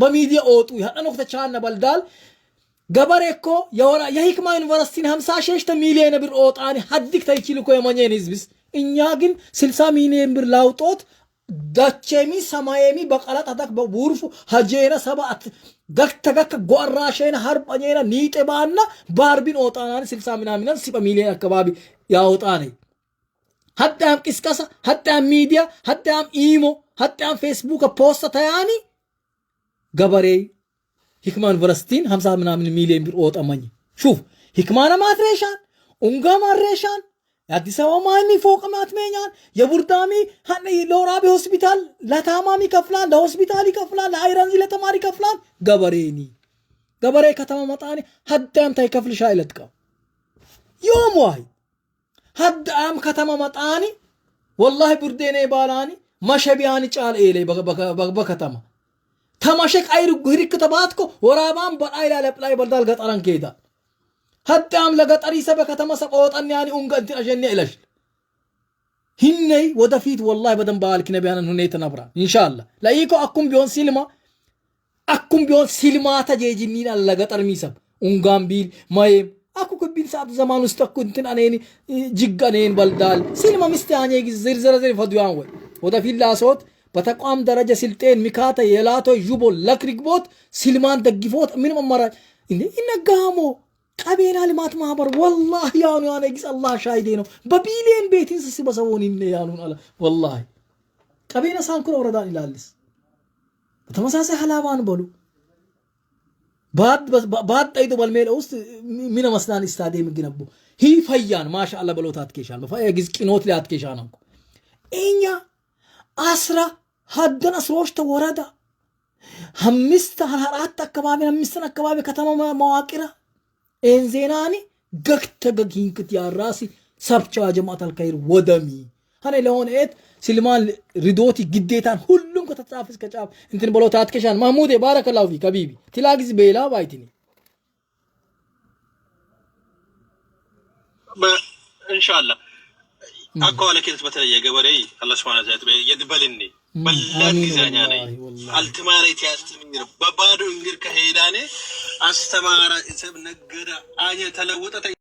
በሚዲያ ኦጡ ያነው ተቻነ በልዳል ገበሬ እኮ የሂክማ ዩኒቨርሲቲን 56 ሚሊዮን ብር ኦጣኒ ሀዲክ ታይችል እኮ የማኘን ህዝብስ እኛ ግን 60 ሚሊዮን ብር ላውጦት ዳቸሚ ሰማየሚ በቀላጥ አዳክ በቡርፉ ሀጄና ሰባት ገክተገክ ጓራሸና ሀርጳኘና ኒጤባና ባርቢን ኦጣናን 60 ምናምን 60 ሚሊዮን አካባቢ ያውጣኔ ሀዳም ቅስቀሳ ሀዳም ሚዲያ ሀዳም ኢሞ ሀዳም ፌስቡክ ፖስት ታያኒ ገበሬ ሂክማ ዩኒቨርሲቲን 50 ምናምን ሚሊዮን ብር ኦጣማኝ ሹፍ ሂክማና ማትሬሻን ኡንጋ ማሬሻን የአዲስ አበባ ማሚ ፎቅ ማትመኛን የቡርዳሚ ሀነ ለወራቤ ሆስፒታል ለታማሚ ከፍላን ለሆስፒታል ይከፍላን ለአይራንዚ ለተማሪ ከፍላን ገበሬ ከተማ መጣኒ ሀዳም ታይ ከፍልሻ ይለጥቀው ዮም ዋይ ሀዳም ከተማ መጣኒ ወላሂ ቡርዴኔ ባላኒ ማሸቢያኒ ጫል ኤሌ በከተማ ተማሸቅ አይሩ ግሪክ ተባትኮ ወራባም በአይላ ለፕላይ በልዳል ገጠራን ከሄዳ ሀዳም ለገጠሪ ሰበ ከተማ ሰቆጣን ያኒ ኡንገንት አጀነ ኢለሽ ህነይ ወደፊት ወላሂ በደም ባልክ ነቢያንን ሁኔታ ነብራ ኢንሻአላህ ላይኮ አኩም ቢሆን ሲልማ ተጀጂኒን ለገጠር ሚሰብ ኡንጋም ቢል ማይም አኩ ከቢል ሰዓት ዘማን ውስጥ እኮ እንትን አኔን ጅጋኔን በልዳል ሲልማ ሚስታኔ ዝርዝር ፈዱያን ወይ ወደፊት ላሶት በተቋም ደረጃ ስልጤን ሚካታ የላቶ ጁቦ ለክሪግቦት ሲልማን ደግፎት ምንም አማራጭ ይነጋሞ ቀቤና ልማት ማህበር والله ያኑ ያነግስ አላህ ሻሂዴ ነው በቢሊየን ቤትን ሲበሰውን ያኑን አለ والله ቀቤና ሳንኩር ወረዳን ይላልስ በተመሳሳይ ሐላባን በሉ ባድ አይዶ በልሜል ውስጥ ምን መስናን ስታዲየም ግነቡ ሂ ፈያን ማሻአላ በሎታት ከሻል በፋያ ግዝ ቂኖት ሊያት ከሻን እንኳ እኛ 10 ሀደና ስሮሽተ ወረዳ 5 አካባቢ 5 አካባቢ ከተማ መዋቅራ انزيناني قكت قينكت يا راسي سبچا جماعة الخير ودمي هني لهون ايت سلمان ريدوتي قديتان كلهم كتتعافز كتعاف انتن بلوتات كشان محمود بارك الله فيك حبيبي تلاقي بيلا بايتني ان شاء الله اقول لك انت يا قبري الله سبحانه وتعالى يدبلني بلان زانياني التماريت ياستمير ببادو انغير كهيداني استمارا اسب نغدا اني تلوطت